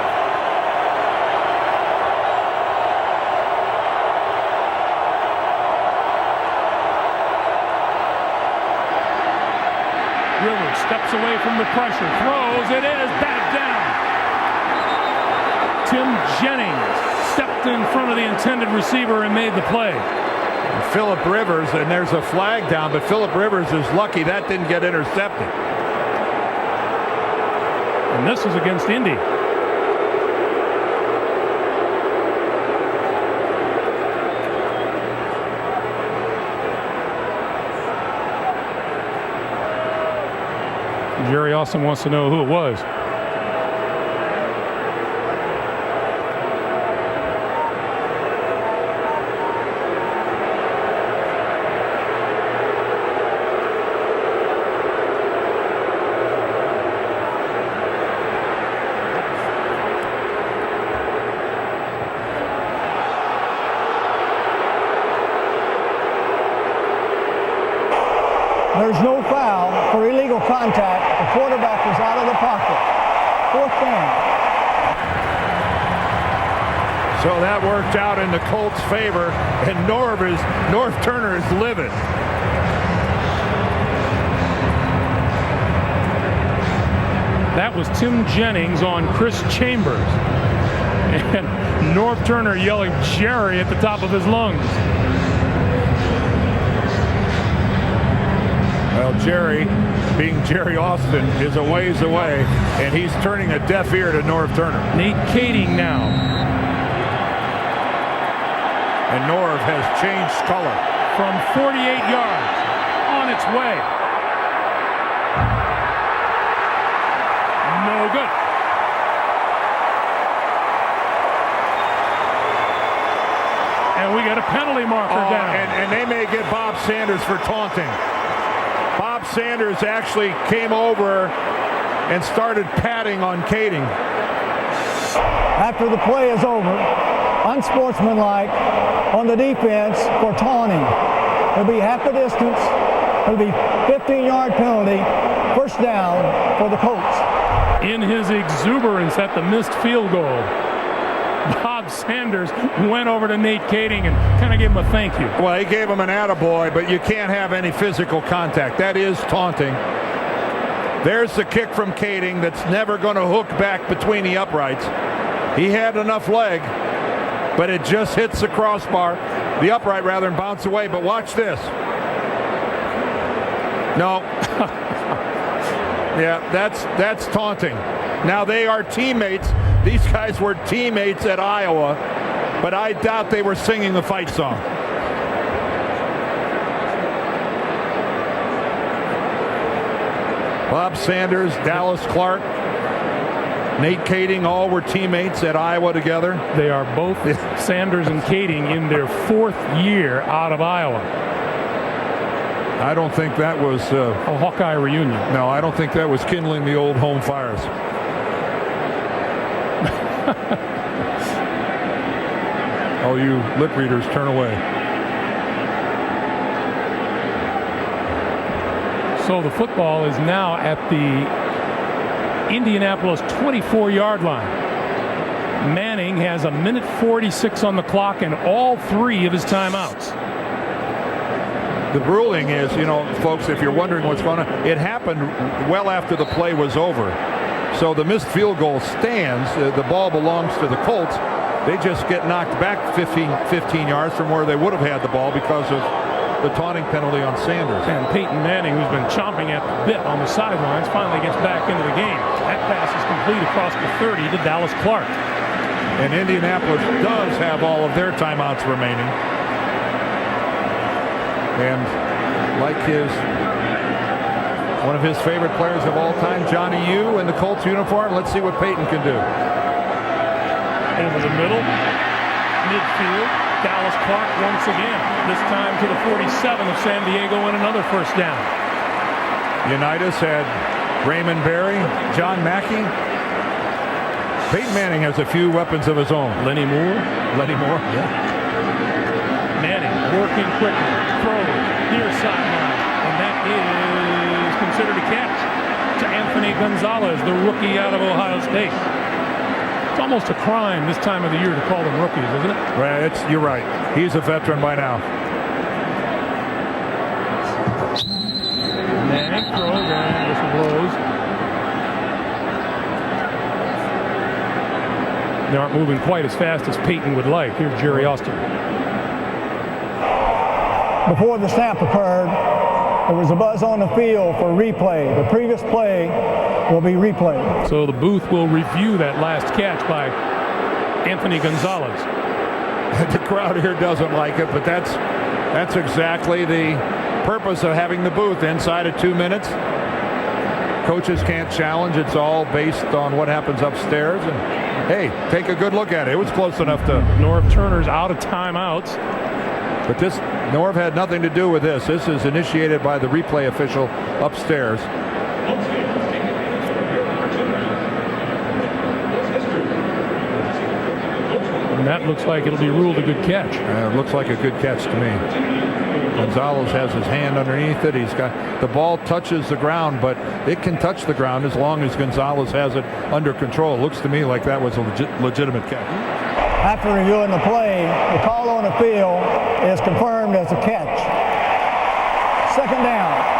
Rivers steps away from the pressure, throws, it is batted down. Tim Jennings stepped in front of the intended receiver and made the play. Phillip Rivers, and there's a flag down, but Phillip Rivers is lucky that didn't get intercepted. And this is against Indy. Jerry Austin wants to know who it was. There's no foul for illegal contact. The quarterback is out of the pocket. 4th down. So that worked out in the Colts' favor, and Norv Turner is livid. That was Tim Jennings on Chris Chambers. And Norv Turner yelling Jerry at the top of his lungs. Well, Jerry, being Jerry Austin, is a ways away, and he's turning a deaf ear to Norv Turner. Nate Kading now. And Norv has changed color. From 48 yards, on its way. No good. And we got a penalty marker down. And they may get Bob Sanders for taunting. Bob Sanders actually came over and started patting on Kading. After the play is over, unsportsmanlike on the defense for taunting. It'll be half the distance. It'll be 15-yard penalty, first down for the Colts. In his exuberance at the missed field goal, Bob Sanders went over to Nate Kading and kind of gave him a thank you. Well, he gave him an attaboy, but you can't have any physical contact. That is taunting. There's the kick from Kading that's never going to hook back between the uprights. He had enough leg, but it just hits the crossbar, the upright rather, and bounce away. But watch this. No. Yeah, that's taunting. Now they are teammates. These guys were teammates at Iowa, but I doubt they were singing the fight song. Bob Sanders, Dallas Clark, Nate Kading, all were teammates at Iowa together. They are both, Sanders and Kading, in their 4th year out of Iowa. I don't think that was a Hawkeye reunion. No, I don't think that was kindling the old home fires. All you lip readers, turn away. So the football is now at the Indianapolis 24-yard line. Manning has 1:46 on the clock and all 3 of his timeouts. The ruling is, you know, folks, if you're wondering what's going on, it happened well after the play was over. So the missed field goal stands. The ball belongs to the Colts. They just get knocked back 15 yards from where they would have had the ball because of the taunting penalty on Sanders. And Peyton Manning, who's been chomping at the bit on the sidelines, finally gets back into the game. That pass is complete across the 30 to Dallas Clark. And Indianapolis does have all of their timeouts remaining. And like one of his favorite players of all time, Johnny U in the Colts uniform, let's see what Peyton can do. Over the middle, midfield, Dallas Clark once again, this time to the 47 of San Diego, and another first down. Unitas had Raymond Berry, John Mackey. Peyton Manning has a few weapons of his own. Lenny Moore, yeah. Manning working quickly, throws near sideline, and that is considered a catch to Anthony Gonzalez, the rookie out of Ohio State. It's almost a crime this time of the year to call them rookies, isn't it? Right, you're right. He's a veteran by now. Manning throws and whistle blows. They aren't moving quite as fast as Peyton would like. Here's Jerry Austin. Before the snap occurred, there was a buzz on the field for replay. The previous play will be replayed. So the booth will review that last catch by Anthony Gonzalez. The crowd here doesn't like it, but that's exactly the purpose of having the booth. Inside of 2 minutes, coaches can't challenge. It's all based on what happens upstairs. And hey, take a good look at it. It was close enough to. Norv Turner's out of timeouts. But Norv had nothing to do with this. This is initiated by the replay official upstairs. And that looks like it'll be ruled a good catch. It looks like a good catch to me. Gonzalez has his hand underneath it. He's got the ball touches the ground, but it can touch the ground as long as Gonzalez has it under control. It looks to me like that was a legitimate catch. After reviewing the play, the call on the field is confirmed as a catch. Second down.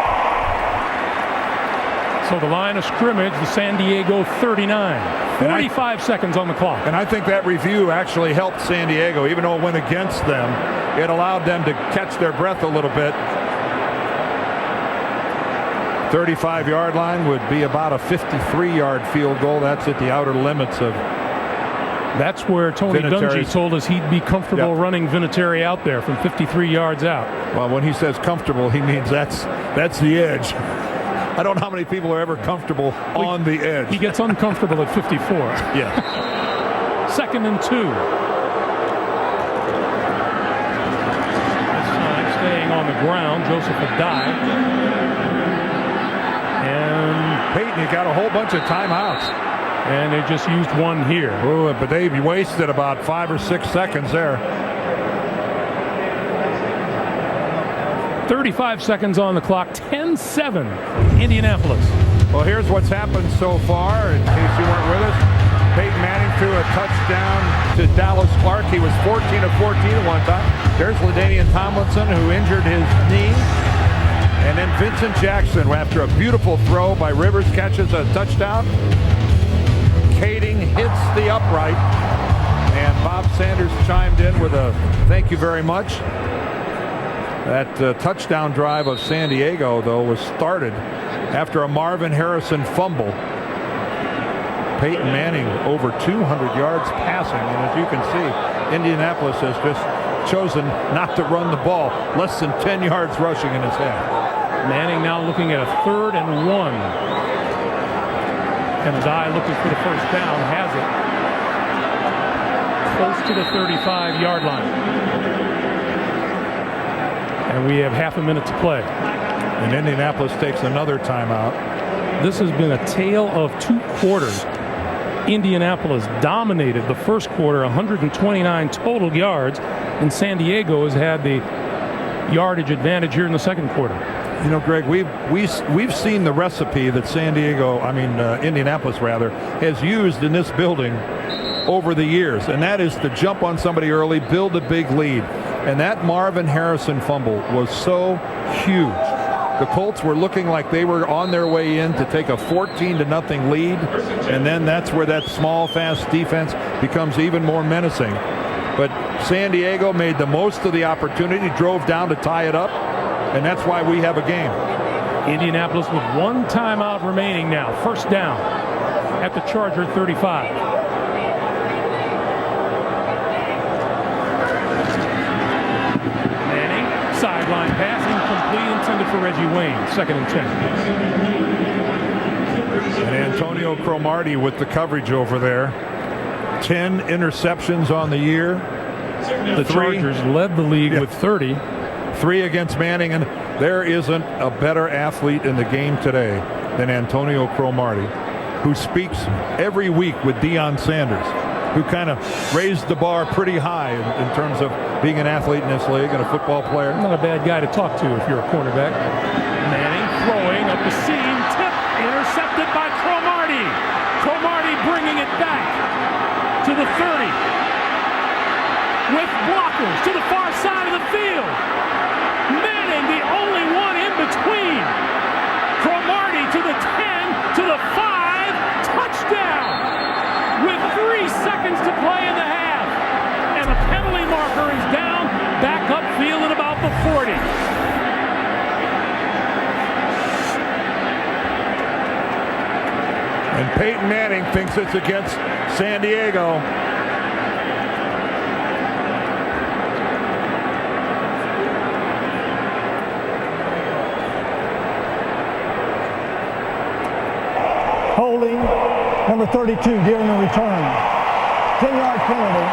So the line of scrimmage, the San Diego 39. 45 seconds on the clock. And I think that review actually helped San Diego. Even though it went against them, it allowed them to catch their breath a little bit. 35-yard line would be about a 53-yard field goal. That's at the outer limits of. That's where Tony Dungy told us he'd be comfortable running Vinatieri out there from 53 yards out. Well, when he says comfortable, he means that's the edge. I don't know how many people are ever comfortable on the edge. He gets uncomfortable at 54. Yeah. 2nd and 2. This time staying on the ground, Joseph Adai. And Peyton, you got a whole bunch of timeouts. And they just used one here. Ooh, but they wasted about 5 or 6 seconds there. 35 seconds on the clock, 10-7, Indianapolis. Well, here's what's happened so far, in case you weren't with us. Peyton Manning threw a touchdown to Dallas Clark. He was 14 of 14 at one time. There's LaDainian Tomlinson, who injured his knee. And then Vincent Jackson, after a beautiful throw by Rivers, catches a touchdown. Kading hits the upright. And Bob Sanders chimed in with a thank you very much. That touchdown drive of San Diego, though, was started after a Marvin Harrison fumble. Peyton Manning over 200 yards passing, and as you can see, Indianapolis has just chosen not to run the ball. Less than 10 yards rushing in his half. Manning now looking at a 3rd and 1. And Adai looking for the first down, has it. Close to the 35-yard line. And we have half a minute to play. And Indianapolis takes another timeout. This has been a tale of 2 quarters. Indianapolis dominated the first quarter, 129 total yards, and San Diego has had the yardage advantage here in the second quarter. You know, Greg, we've seen the recipe that Indianapolis rather, has used in this building over the years, and that is to jump on somebody early, build a big lead. And that Marvin Harrison fumble was so huge. The Colts were looking like they were on their way in to take a 14-0 lead, and then that's where that small, fast defense becomes even more menacing. But San Diego made the most of the opportunity, drove down to tie it up, and that's why we have a game. Indianapolis with 1 timeout remaining now. First down at the Charger 35. Sideline pass, incomplete, intended for Reggie Wayne. 2nd and 10. And Antonio Cromartie with the coverage over there. 10 interceptions on the year. The Chargers led the league with 30. 3 against Manning, and there isn't a better athlete in the game today than Antonio Cromartie, who speaks every week with Deion Sanders, who kind of raised the bar pretty high in terms of being an athlete in this league and a football player. Not a bad guy to talk to if you're a cornerback. Manning throwing up the seam, tip, intercepted by Cromartie. Cromartie bringing it back to the 30. With blockers to the far side of the field. Manning, the only one in between. Cromartie to the 10, to the 5, touchdown! With 3 seconds to play in the half. And the penalty marker is down, back upfield at about the 40. And Peyton Manning thinks it's against San Diego. Holding number 32 during the return. 10-yard penalty.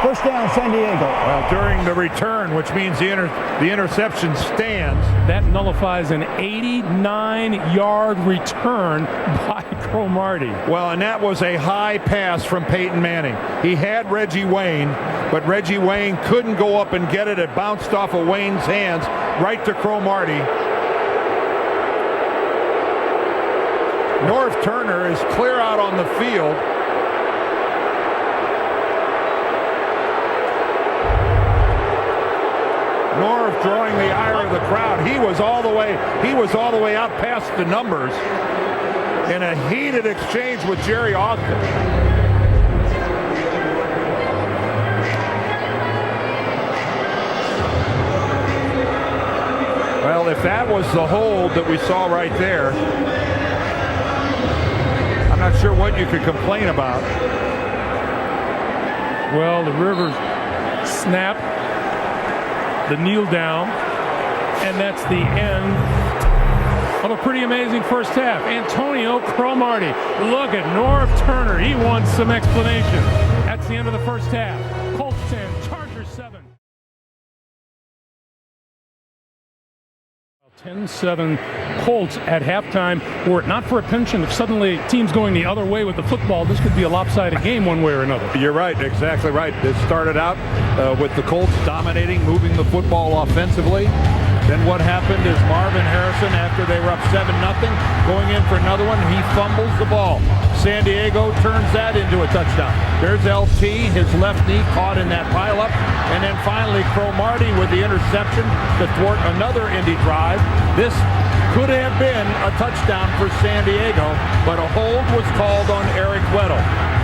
First down, San Diego. Well, during the return, which means the interception stands. That nullifies an 89-yard return by Cromartie. Well, and that was a high pass from Peyton Manning. He had Reggie Wayne, but Reggie Wayne couldn't go up and get it. It bounced off of Wayne's hands right to Cromartie. North Turner is clear out on the field. Norv drawing the ire of the crowd. He was all the way out past the numbers in a heated exchange with Jerry Austin. Well, if that was the hold that we saw right there, I'm not sure what you could complain about. Well, the Rivers snap, the kneel down, and that's the end of a pretty amazing first half. Antonio Cromartie. Look at Norv Turner. He wants some explanation. That's the end of the first half. Colts 10, Chargers 7. 10-7 Colts at halftime. Were it not for a pension, if suddenly teams going the other way with the football, this could be a lopsided game one way or another. You're right, exactly right. It started out with the Colts dominating, moving the football offensively. Then what happened is Marvin Harrison, after they were up 7-0, going in for another one, he fumbles the ball. San Diego turns that into a touchdown. There's LT, his left knee caught in that pileup. And then finally Cromartie with the interception to thwart another Indy drive. This could have been a touchdown for San Diego, but a hold was called on Eric Weddle.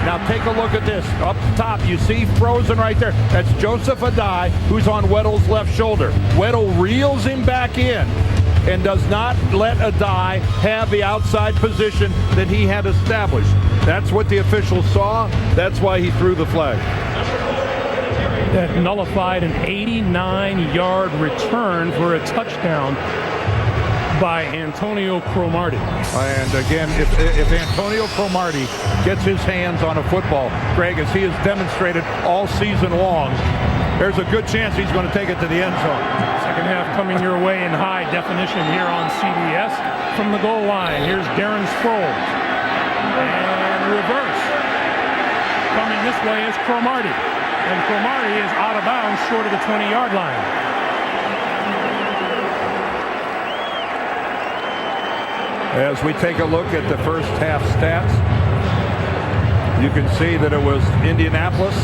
Now take a look at this. Up top, you see frozen right there. That's Joseph Adai, who's on Weddle's left shoulder. Weddle reels him back in and does not let Adai have the outside position that he had established. That's what the officials saw. That's why he threw the flag. That nullified an 89-yard return for a touchdown by Antonio Cromartie. And again, if Antonio Cromartie gets his hands on a football, Greg, as he has demonstrated all season long, there's a good chance he's going to take it to the end zone. Second half coming your way in high definition here on CBS. From the goal line, here's Darren Sproles. And reverse. Coming this way is Cromartie. And Cromartie is out of bounds short of the 20-yard line. As we take a look at the first half stats, you can see that it was Indianapolis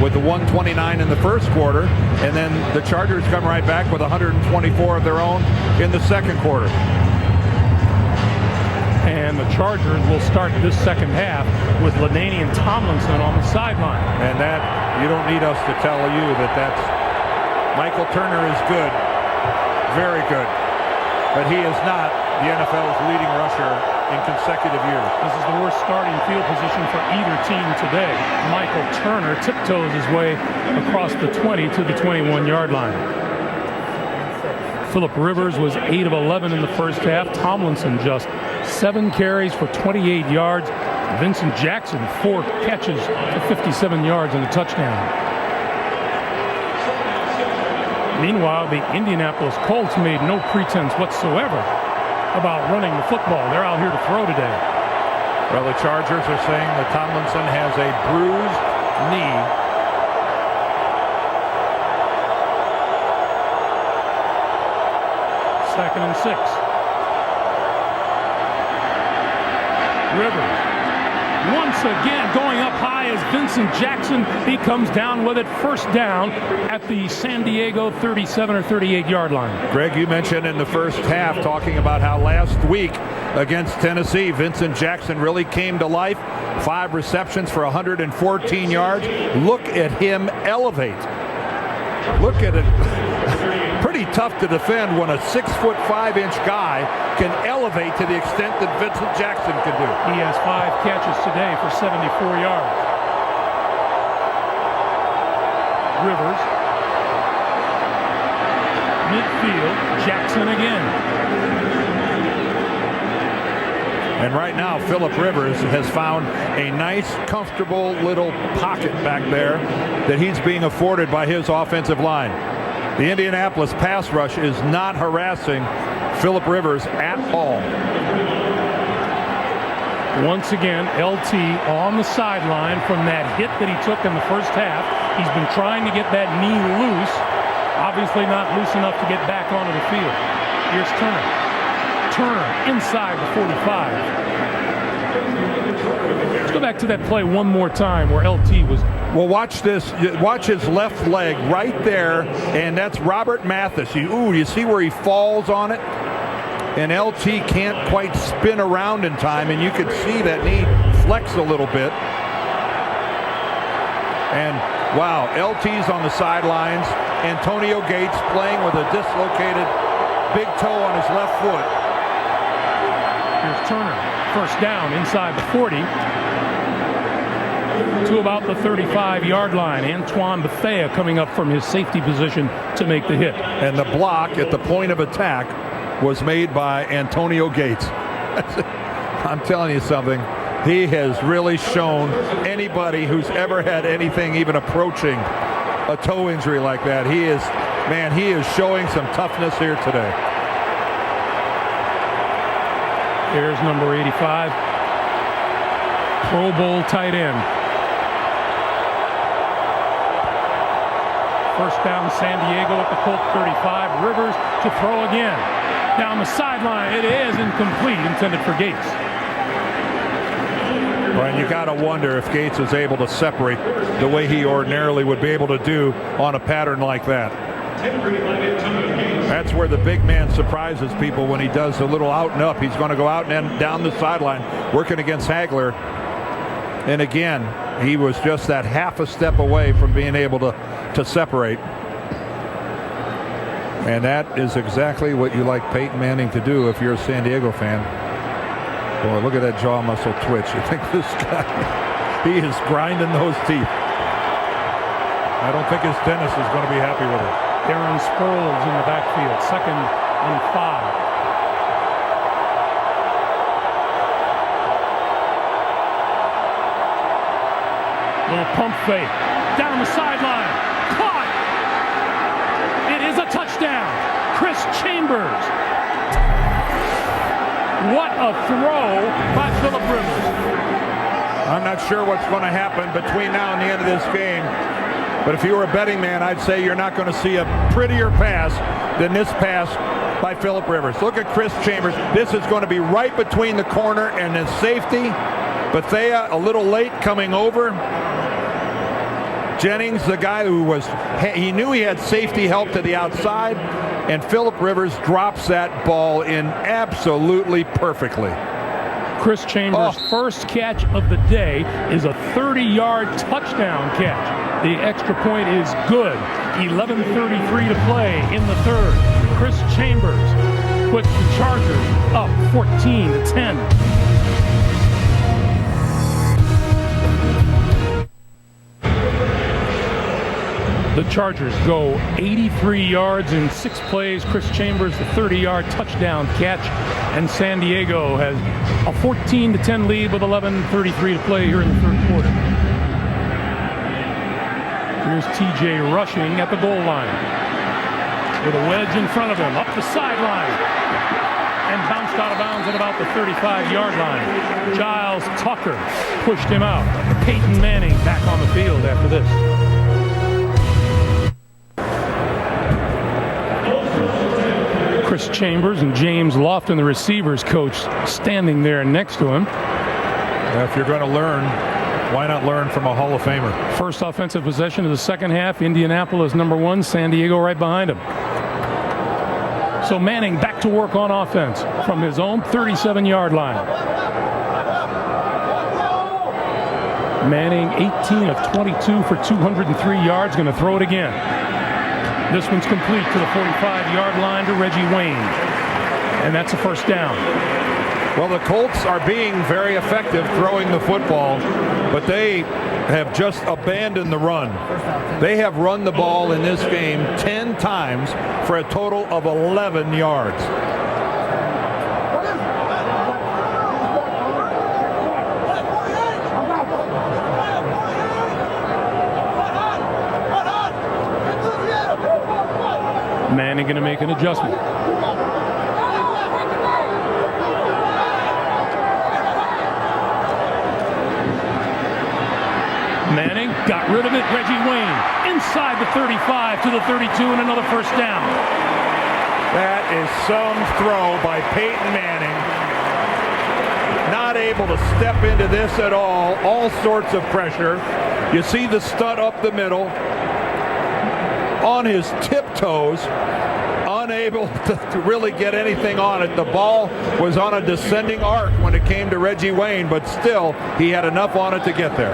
with the 129 in the first quarter, and then the Chargers come right back with 124 of their own in the second quarter. And the Chargers will start this second half with LaDainian Tomlinson on the sideline. And that, you don't need us to tell you that that's Michael Turner is good, very good, but he is not the NFL's leading rusher in consecutive years. This is the worst starting field position for either team today. Michael Turner tiptoes his way across the 20 to the 21-yard line. Phillip Rivers was 8 of 11 in the first half. Tomlinson just 7 carries for 28 yards. Vincent Jackson 4 catches for 57 yards and a touchdown. Meanwhile, the Indianapolis Colts made no pretense whatsoever about running the football. They're out here to throw today. Well, the Chargers are saying that Tomlinson has a bruised knee. Second and 6. Rivers once again going up high as Vincent Jackson. He comes down with it, first down at the San Diego 37 or 38-yard line. Greg, you mentioned in the first half talking about how last week against Tennessee, Vincent Jackson really came to life. 5 receptions for 114 yards. Look at him elevate. Look at it. Pretty tough to defend when a 6'5" guy can elevate to the extent that Vincent Jackson can do. He has 5 catches today for 74 yards. Rivers. Midfield. Jackson again. And right now, Phillip Rivers has found a nice, comfortable little pocket back there that he's being afforded by his offensive line. The Indianapolis pass rush is not harassing Phillip Rivers at all. Once again, LT on the sideline from that hit that he took in the first half. He's been trying to get that knee loose. Obviously not loose enough to get back onto the field. Here's Turner. Turner inside the 45. Let's go back to that play one more time where LT was Well, watch this. Watch his left leg right there, and that's Robert Mathis. You see where he falls on it? And LT can't quite spin around in time, and you could see that knee flex a little bit. And wow, LT's on the sidelines. Antonio Gates playing with a dislocated big toe on his left foot. Here's Turner, first down inside the 40 to about the 35-yard line. Antoine Bethea coming up from his safety position to make the hit. And the block at the point of attack was made by Antonio Gates. I'm telling you something. He has really shown anybody who's ever had anything even approaching a toe injury like that. He is showing some toughness here today. Here's number 85, Pro Bowl tight end. First down, San Diego at the Colts 35. Rivers to throw again. Down the sideline, it is incomplete, intended for Gates. Well, and you got to wonder if Gates is able to separate the way he ordinarily would be able to do on a pattern like that. That's where the big man surprises people when he does a little out and up. He's going to go out and down the sideline, working against Hagler. And again, he was just that half a step away from being able to separate. And that is exactly what you like Peyton Manning to do if you're a San Diego fan. Boy, look at that jaw muscle twitch. You think this guy, he is grinding those teeth. I don't think his dentist is going to be happy with it. Darren Sproles in the backfield, 2nd and 5. Little pump fake, down the sideline, caught! It is a touchdown, Chris Chambers. What a throw by Phillip Rivers. I'm not sure what's going to happen between now and the end of this game. But if you were a betting man, I'd say you're not going to see a prettier pass than this pass by Phillip Rivers. Look at Chris Chambers. This is going to be right between the corner and the safety. Bethea a little late coming over. Jennings, the guy who he knew he had safety help to the outside. And Phillip Rivers drops that ball in absolutely perfectly. Chris Chambers' first catch of the day is a 30-yard touchdown catch. The extra point is good. 11:33 to play in the third. Chris Chambers puts the Chargers up 14-10. The Chargers go 83 yards in 6 plays. Chris Chambers, the 30-yard touchdown catch. And San Diego has a 14-10 lead with 11:33 to play here in the third quarter. Here's TJ rushing at the goal line with a wedge in front of him, up the sideline, and bounced out of bounds at about the 35-yard line. Giles Tucker pushed him out. Peyton Manning back on the field after this. Chris Chambers and James Lofton, the receivers coach, standing there next to him. If you're going to learn, why not learn from a Hall of Famer? First offensive possession of the second half. Indianapolis #1, San Diego right behind him. So Manning back to work on offense from his own 37-yard line. Manning 18 of 22 for 203 yards, going to throw it again. This one's complete to the 45-yard line to Reggie Wayne. And that's a first down. Well, the Colts are being very effective throwing the football, but they have just abandoned the run. They have run the ball in this game 10 times for a total of 11 yards. Manning going to make an adjustment. Manning got rid of it. Reggie Wayne inside the 35 to the 32 and another first down. That is some throw by Peyton Manning. Not able to step into this at all. All sorts of pressure. You see the stud up the middle on his tiptoes, unable to really get anything on it. The ball was on a descending arc when it came to Reggie Wayne, but still he had enough on it to get there.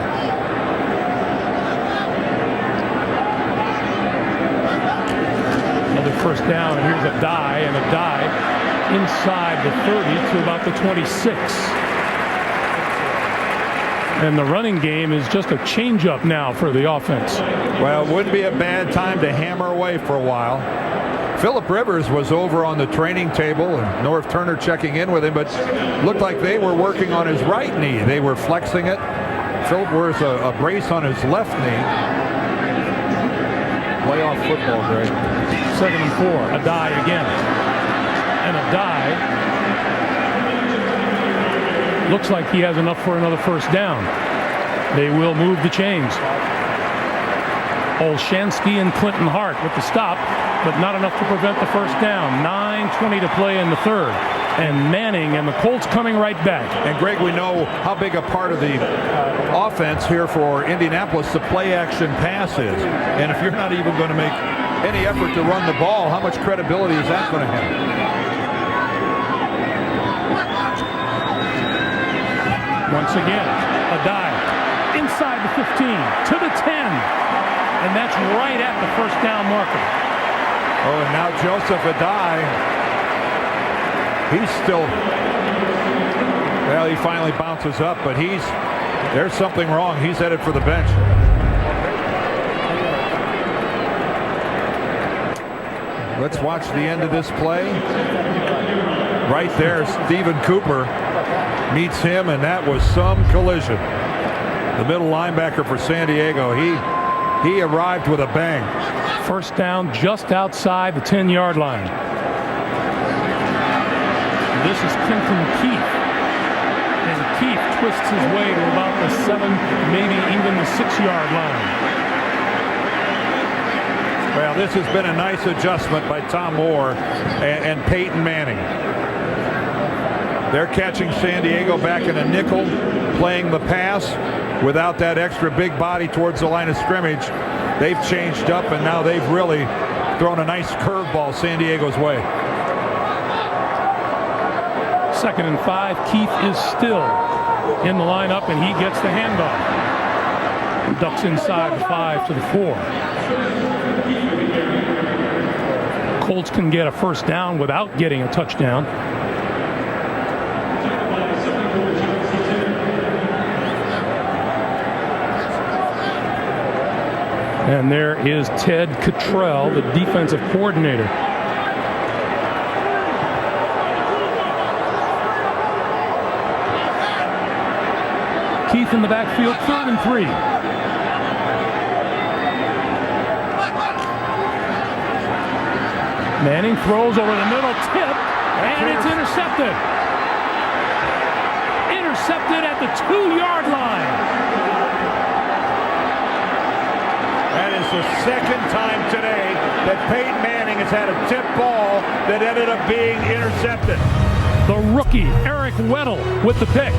Another first down, and here's a dive inside the 30 to about the 26. And the running game is just a change-up now for the offense. Well, it wouldn't be a bad time to hammer away for a while. Phillip Rivers was over on the training table, and North Turner checking in with him, but looked like they were working on his right knee. They were flexing it. Phillip wears a brace on his left knee. Playoff football, Greg. 7-4, a die again. And a die. Looks like he has enough for another first down. They will move the chains. Olshansky and Clinton Hart with the stop, but not enough to prevent the first down. 9:20 to play in the third. And Manning and the Colts coming right back. And Greg, we know how big a part of the offense here for Indianapolis the play action pass is. And if you're not even going to make any effort to run the ball, how much credibility is that going to have? Once again, a dive inside the 15 to the 10, and that's right at the first down marker. Oh, and now Joseph Adai, he's still, well, he finally bounces up, but there's something wrong. He's headed for the bench. Let's watch the end of this play. Right there, Stephen Cooper meets him, and that was some collision. The middle linebacker for San Diego, he arrived with a bang. First down just outside the 10-yard line. This is Kenton Keith. And Keith twists his way to about the 7, maybe even the 6-yard line. Well, this has been a nice adjustment by Tom Moore and Peyton Manning. They're catching San Diego back in a nickel, playing the pass without that extra big body towards the line of scrimmage. They've changed up, and now they've really thrown a nice curveball San Diego's way. 2nd and 5. Keith is still in the lineup, and he gets the handoff. Ducks inside the 5 to the 4. Colts can get a first down without getting a touchdown. And there is Ted Cottrell, the defensive coordinator. Keith in the backfield, 3rd and 3. Manning throws over the middle, tip, and it's intercepted. Intercepted at the 2-yard line. That is the second time today that Peyton Manning has had a tip ball that ended up being intercepted. The rookie, Eric Weddle, with the pick.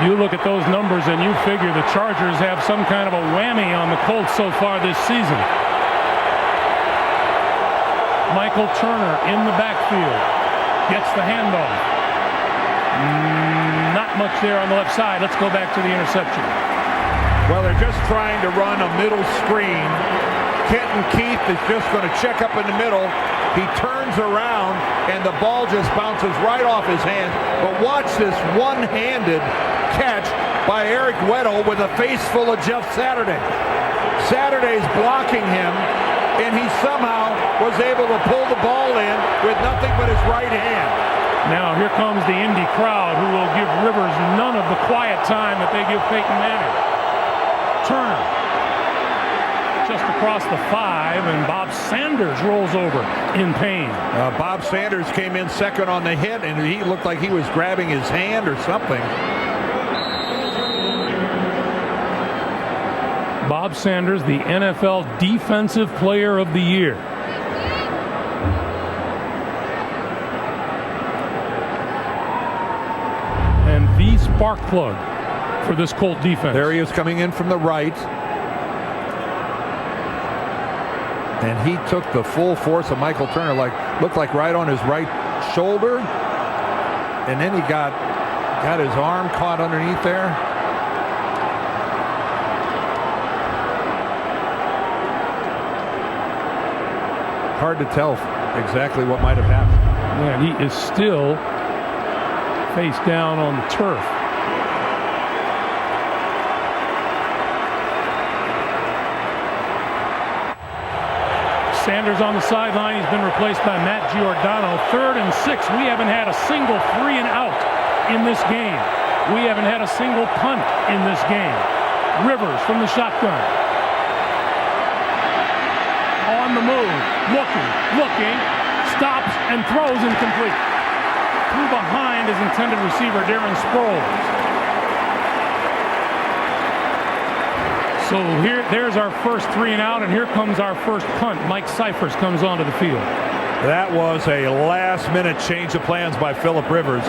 You look at those numbers and you figure the Chargers have some kind of a whammy on the Colts so far this season. Michael Turner in the backfield gets the handoff. Not much there on the left side. Let's go back to the interception. Well, they're just trying to run a middle screen. Kenton Keith is just going to check up in the middle. He turns around, and the ball just bounces right off his hand. But watch this one-handed catch by Eric Weddle with a face full of Jeff Saturday. Saturday's blocking him, and he somehow was able to pull the ball in with nothing but his right hand. Now here comes the Indy crowd, who will give Rivers none of the quiet time that they give Peyton Manning. Turner just across the 5, and Bob Sanders rolls over in pain. Bob Sanders came in second on the hit, and he looked like he was grabbing his hand or something. Bob Sanders, the NFL Defensive Player of the Year. and the spark plug for this Colt defense. There he is coming in from the right. And he took the full force of Michael Turner, looked like right on his right shoulder. And then he got his arm caught underneath there. Hard to tell exactly what might have happened. Man, he is still face down on the turf. Sanders on the sideline. He's been replaced by Matt Giordano. 3rd and 6. We haven't had a single 3 and out in this game. We haven't had a single punt in this game. Rivers from the shotgun. On the move. Looking. Stops and throws incomplete. Through behind his intended receiver, Darren Sproles. So there's our first 3 and out, and here comes our first punt. Mike Cyphers comes onto the field. That was a last-minute change of plans by Phillip Rivers.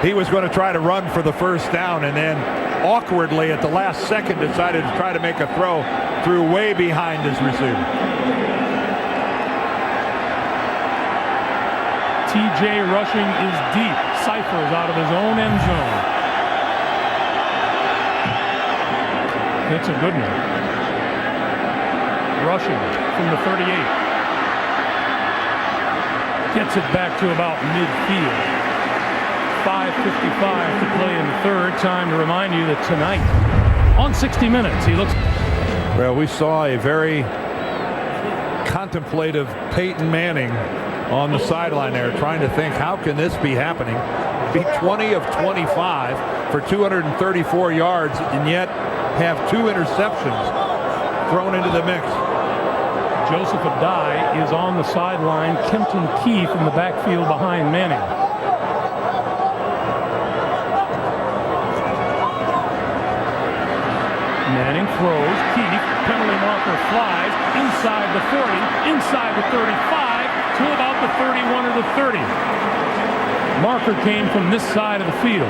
He was going to try to run for the first down, and then awkwardly at the last second decided to try to make a throw way behind his receiver. TJ rushing is deep. Cyphers out of his own end zone. That's a good one. Rushing from the 38. Gets it back to about midfield. 5:55 to play in the third. Time to remind you that tonight on 60 Minutes, he looks... Well, we saw a very contemplative Peyton Manning on the sideline there, trying to think, how can this be happening? Be 20 of 25 for 234 yards, and yet have 2 interceptions thrown into the mix. Joseph Adai is on the sideline. Kempton Keefe in the backfield behind Manning. Manning throws. Keefe, penalty marker flies inside the 40, inside the 35 to about the 31 or the 30. Marker came from this side of the field.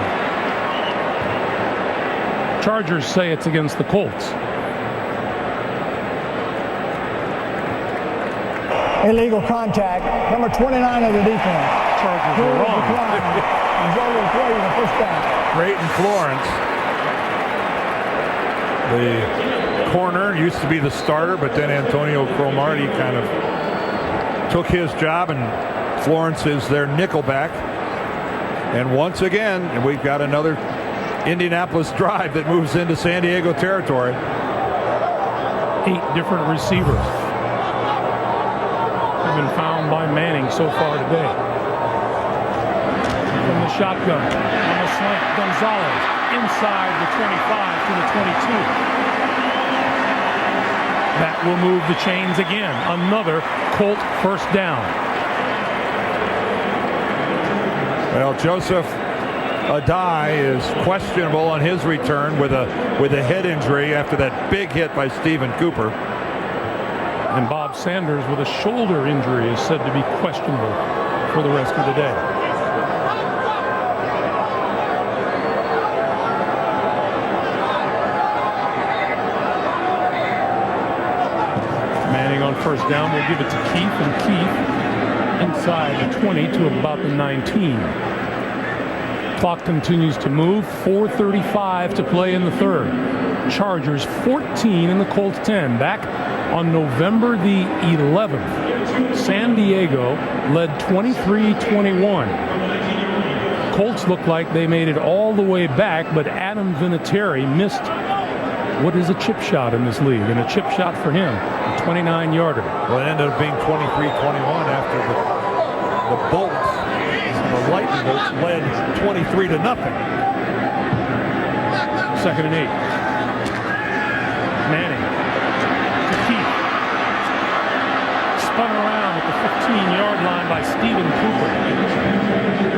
Chargers say it's against the Colts. Illegal contact. Number 29 of the defense. Chargers are wrong. Joe will play the first down. Creighton Florence, the corner, used to be the starter, but then Antonio Cromartie kind of took his job, and Florence is their nickelback. And once again, we've got another Indianapolis drive that moves into San Diego territory. 8 different receivers have been found by Manning so far today. From the shotgun, on the slant, Gonzalez inside the 25 to the 22. That will move the chains again. Another Colt first down. Well, Joseph Adai is questionable on his return with a head injury after that big hit by Stephen Cooper. And Bob Sanders with a shoulder injury is said to be questionable for the rest of the day. Manning on first down will give it to Keefe, and Keefe inside the 20 to about the 19. Clock continues to move. 4:35 to play in the third. Chargers 14 and the Colts 10. Back on November the 11th, San Diego led 23-21. Colts looked like they made it all the way back, but Adam Vinatieri missed what is a chip shot in this league, and a chip shot for him, a 29-yarder. Well, it ended up being 23-21 after the Bolts. The Lightning Bolts led 23-0. 2nd and 8. Manning to Keefe. Spun around at the 15-yard line by Stephen Cooper.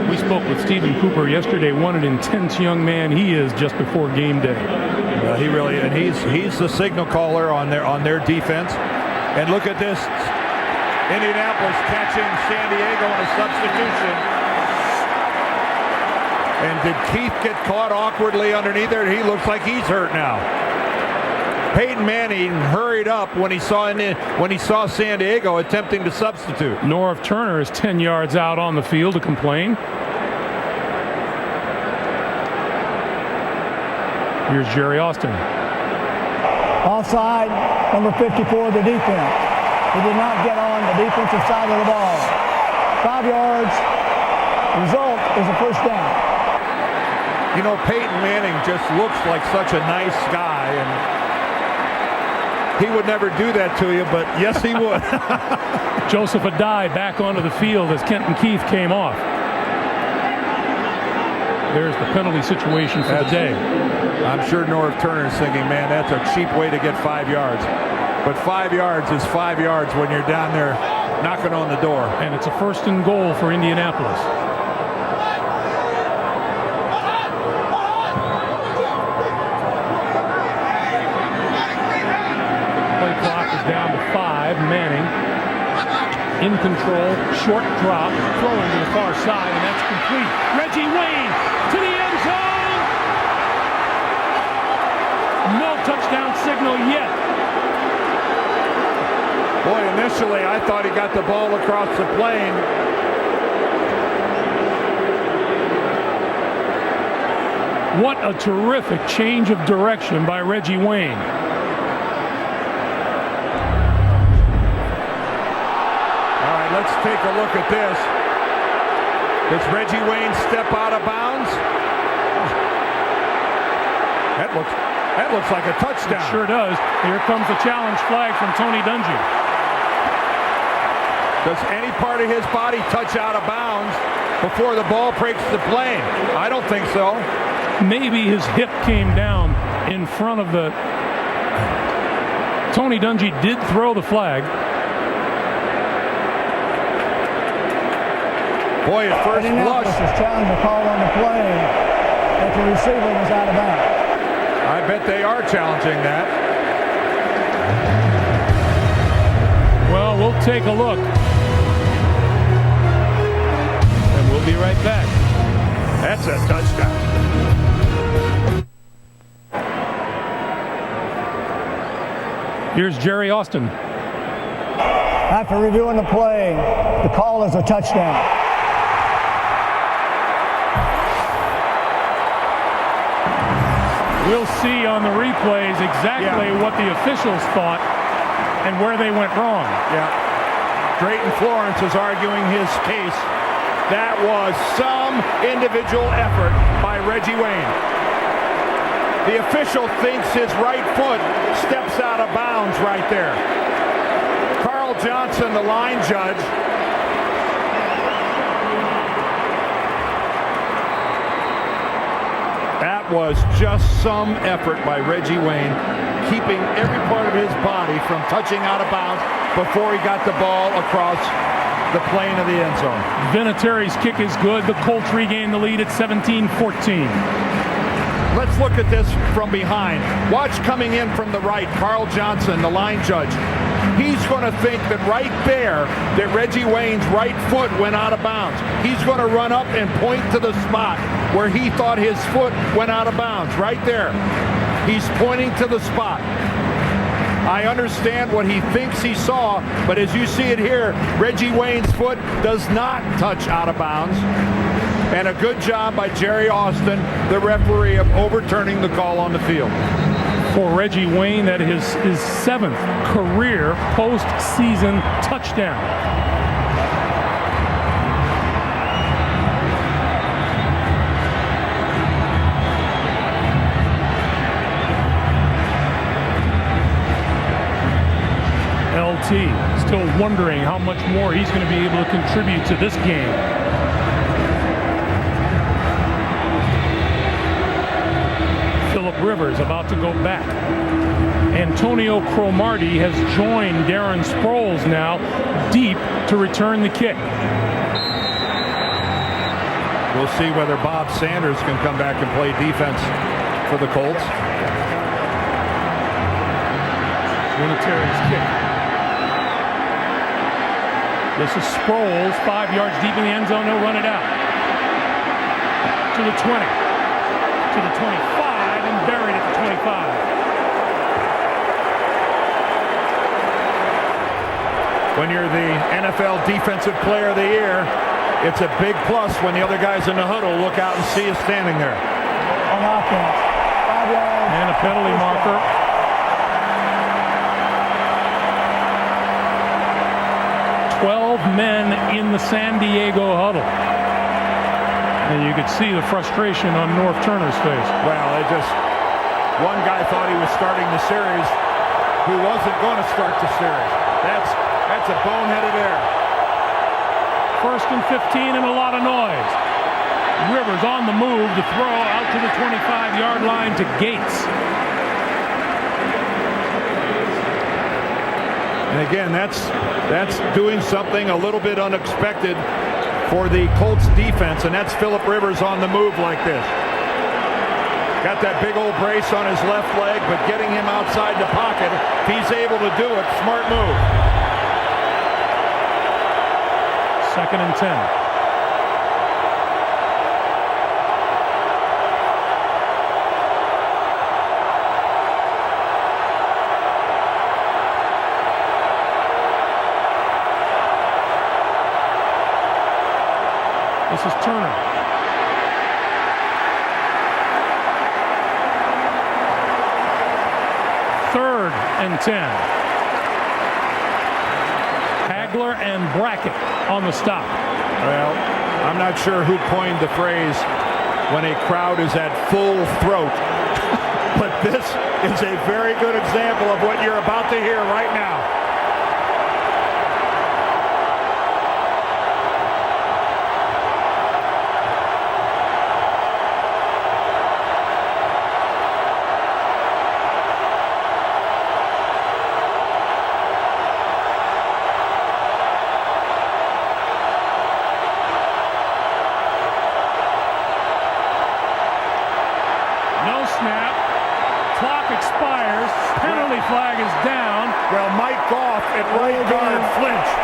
We spoke with Stephen Cooper yesterday. What an intense young man he is just before game day. Well, he really, and he's the signal caller on their defense. And look at this. Indianapolis catching San Diego in a substitution. And did Keith get caught awkwardly underneath there? He looks like he's hurt now. Peyton Manning hurried up when he saw San Diego attempting to substitute. Norv Turner is 10 yards out on the field to complain. Here's Jerry Austin. Offside, number 54 of the defense. He did not get on the defensive side of the ball. 5 yards. Result is a first down. You know, Peyton Manning just looks like such a nice guy, and he would never do that to you, but yes, he would. Joseph Adai back onto the field as Kenton Keith came off. There's the penalty situation for the day. I'm sure Norv Turner is thinking, man, that's a cheap way to get 5 yards. But 5 yards is 5 yards when you're down there knocking on the door. And it's a 1st and goal for Indianapolis. Play clock is down to 5. Manning in control, short drop, throwing to the far side, and that's complete. Reggie Wayne to the end zone. No touchdown signal yet. Boy, initially I thought he got the ball across the plane. What a terrific change of direction by Reggie Wayne. All right, let's take a look at this. Does Reggie Wayne step out of bounds? That looks like a touchdown. It sure does. Here comes the challenge flag from Tony Dungy. Does any part of his body touch out of bounds before the ball breaks the plane? I don't think so. Maybe his hip came down in front of the... Tony Dungy did throw the flag. Boy, at first blush. Indianapolis is challenging the call on the play that the receiver was out of bounds. I bet they are challenging that. Well, we'll take a look. And we'll be right back. That's a touchdown. Here's Jerry Austin. After reviewing the play, the call is a touchdown. We'll see on the replays exactly what the officials thought and where they went wrong. Yeah. Drayton Florence is arguing his case. That was some individual effort by Reggie Wayne. The official thinks his right foot steps out of bounds right there. Carl Johnson, the line judge, that was just some effort by Reggie Wayne, keeping every part of his body from touching out of bounds before he got the ball across the plane of the end zone. Vinatieri's kick is good. The Colts regain the lead at 17-14. Let's look at this from behind. Watch coming in from the right, Carl Johnson, the line judge. He's going to think that right there that Reggie Wayne's right foot went out of bounds. He's going to run up and point to the spot where he thought his foot went out of bounds, right there. He's pointing to the spot. I understand what he thinks he saw, but as you see it here, Reggie Wayne's foot does not touch out of bounds. And a good job by Jerry Austin, the referee, of overturning the call on the field. For Reggie Wayne, that is his 7th career postseason touchdown. LT still wondering how much more he's going to be able to contribute to this game. Phillip Rivers about to go back. Antonio Cromartie has joined Darren Sproles now deep to return the kick. We'll see whether Bob Sanders can come back and play defense for the Colts. Vinatieri's kick. This is Sproles, 5 yards deep in the end zone. He'll run it out. to the 20, to the 25, and buried at the 25. When you're the NFL Defensive Player of the Year, it's a big plus when the other guys in the huddle look out and see you standing there. On offense. 5 yards. And a penalty marker. Men in the San Diego huddle. And you could see the frustration on North Turner's face. Well, one guy thought he was starting the series who wasn't going to start the series. That's a boneheaded error. 1st and 15 and a lot of noise. Rivers on the move to throw out to the 25-yard line to Gates. And again, that's doing something a little bit unexpected for the Colts defense, and that's Phillip Rivers on the move like this. Got that big old brace on his left leg, but getting him outside the pocket, if he's able to do it, smart move. 2nd and 10. This is Turner. Third and 10. Hagler and Brackett on the stop. Well, I'm not sure who coined the phrase when a crowd is at full throat, but this is a very good example of what you're about to hear right now. Flag is down. Well, Mike Goff at right guard flinched.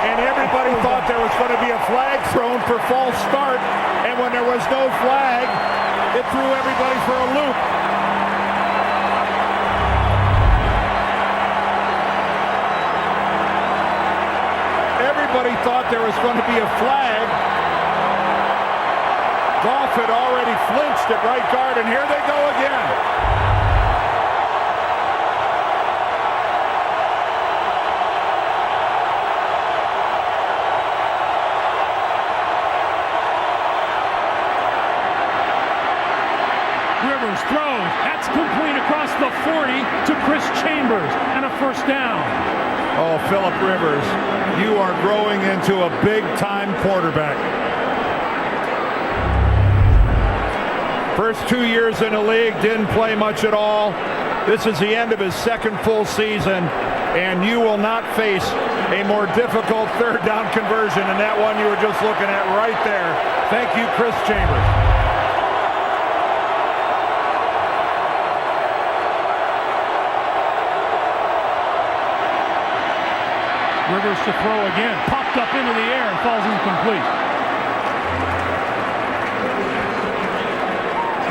And everybody thought there was going to be a flag thrown for false start. And when there was no flag, it threw everybody for a loop. Everybody thought there was going to be a flag. Goff had already flinched at right guard, and here they go again. Throws. That's complete across the 40 to Chris Chambers and a first down. Oh, Phillip Rivers, you are growing into a big-time quarterback. First 2 years in the league, didn't play much at all. This is the end of his second full season, and you will not face a more difficult third down conversion than that one you were just looking at right there. Thank you, Chris Chambers. Rivers to throw again. Popped up into the air and falls incomplete.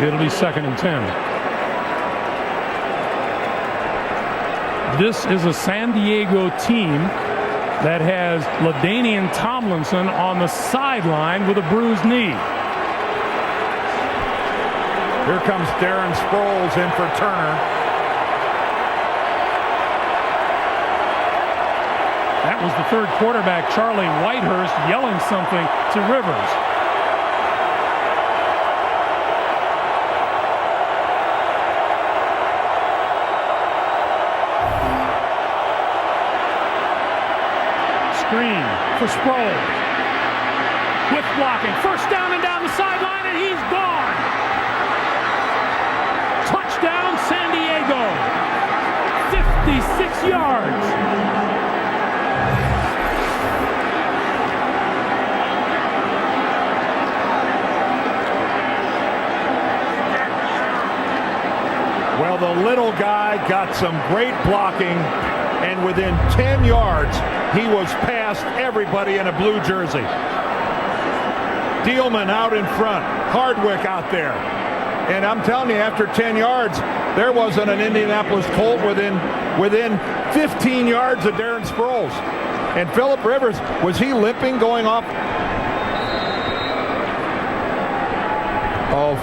It'll be 2nd and 10. This is a San Diego team that has LaDainian Tomlinson on the sideline with a bruised knee. Here comes Darren Sproles in for Turner. That was the third quarterback, Charlie Whitehurst, yelling something to Rivers. Screen for Sproles. With blocking. First down and down the sideline, and he's gone. Touchdown, San Diego. 56 yards. Well, the little guy got some great blocking, and within 10 yards, he was past everybody in a blue jersey. Dielman out in front. Hardwick out there. And I'm telling you, after 10 yards, there wasn't an Indianapolis Colt within 15 yards of Darren Sproles. And Phillip Rivers, was he limping going off? Oh,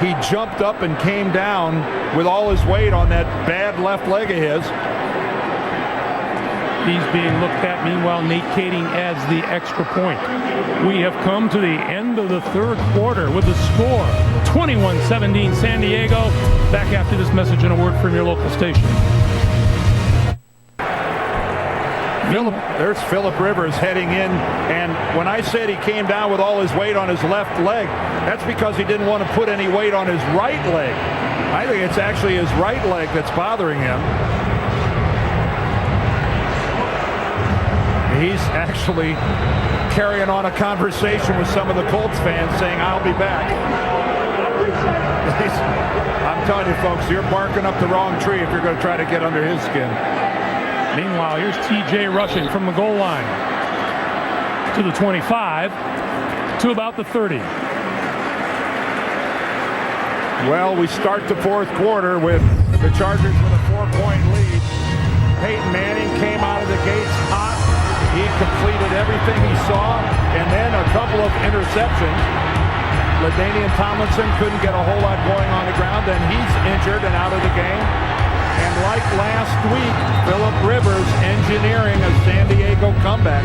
he jumped up and came down with all his weight on that bad left leg of his. He's being looked at. Meanwhile, Nate Kading adds the extra point. We have come to the end of the third quarter with the score 21-17 San Diego. Back after this message and a word from your local station. There's Phillip Rivers heading in, and when I said he came down with all his weight on his left leg, that's because he didn't want to put any weight on his right leg. I think it's actually his right leg that's bothering him. He's actually carrying on a conversation with some of the Colts fans saying, "I'll be back." I'm telling you, folks, you're barking up the wrong tree if you're going to try to get under his skin. Meanwhile, here's TJ rushing from the goal line to the 25 to about the 30. Well, we start the fourth quarter with the Chargers with a 4-point lead. Peyton Manning came out of the gates hot. He completed everything he saw, and then a couple of interceptions. LaDainian Tomlinson couldn't get a whole lot going on the ground, then he's injured and out of the game. And like last week, Phillip Rivers engineering a San Diego comeback.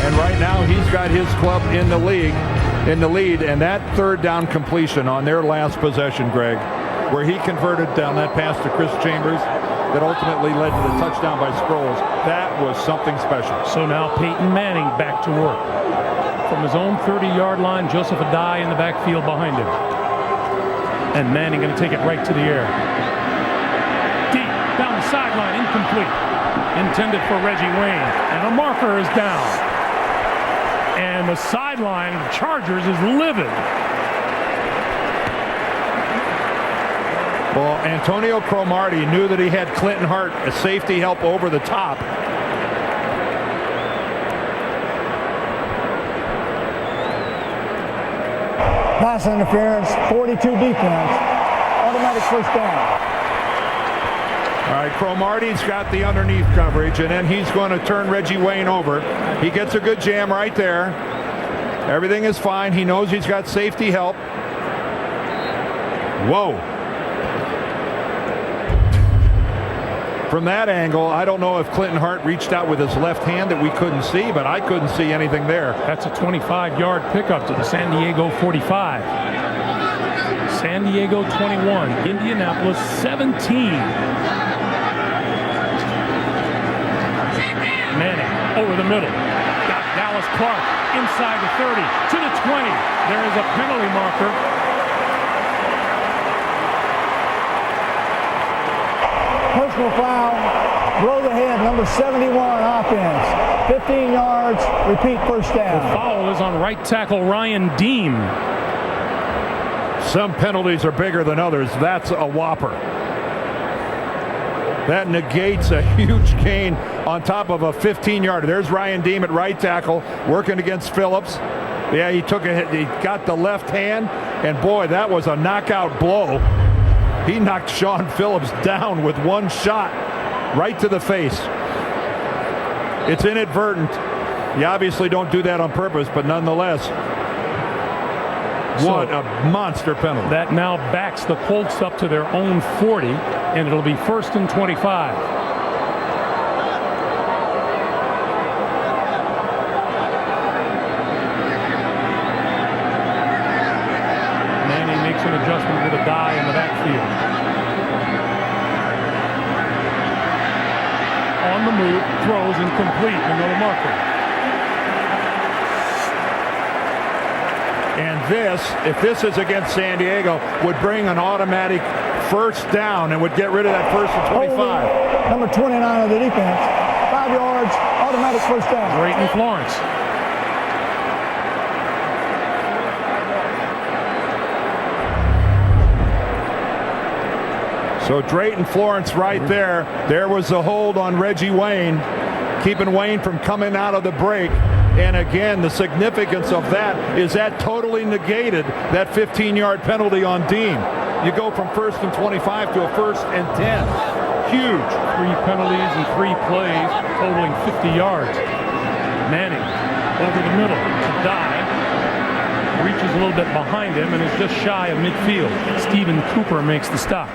And right now he's got his club in the lead, and that third down completion on their last possession, Greg, where he converted down that pass to Chris Chambers that ultimately led to the touchdown by Sproles. That was something special. So now Peyton Manning back to work. From his own 30-yard line, Joseph Adai in the backfield behind him. And Manning going to take it right to the air. Deep down the sideline, incomplete. Intended for Reggie Wayne. And a marker is down. And the sideline of the Chargers is livid. Well, Antonio Cromartie knew that he had Clinton Hart as safety help over the top. Pass interference, 42 defense, automatic first down. All right, Cromartie's got the underneath coverage, and then he's going to turn Reggie Wayne over. He gets a good jam right there. Everything is fine. He knows he's got safety help. Whoa. From that angle, I don't know if Clinton Hart reached out with his left hand that we couldn't see, but I couldn't see anything there. That's a 25-yard pickup to the San Diego 45. San Diego 21, Indianapolis 17. Manning over the middle. Got Dallas Clark inside the 30 to the 20. There is a penalty marker. Personal foul, below the head, number 71 offense. 15 yards, repeat first down. The foul is on right tackle Ryan Deem. Some penalties are bigger than others. That's a whopper. That negates a huge gain on top of a 15-yarder. There's Ryan Deem at right tackle working against Phillips. Yeah, he took a hit. He got the left hand, and boy, that was a knockout blow. He knocked Sean Phillips down with one shot right to the face. It's inadvertent. You obviously don't do that on purpose, but nonetheless, what a monster penalty. That now backs the Colts up to their own 40, and it'll be 1st and 25. Manning makes an adjustment with a die in the backfield. On the move, throws incomplete, another marker. And this, if this is against San Diego, would bring an automatic first down and would get rid of that 1st and 25. Holding, number 29 of the defense. 5 yards, automatic first down. Drayton Florence. So Drayton Florence right there. There was the hold on Reggie Wayne, keeping Wayne from coming out of the break. And again, the significance of that is that totally negated that 15-yard penalty on Dean. You go from 1st and 25 to a 1st and 10. Huge. 3 penalties and 3 plays, totaling 50 yards. Manning over the middle to Dye. Reaches a little bit behind him and is just shy of midfield. Stephen Cooper makes the stop.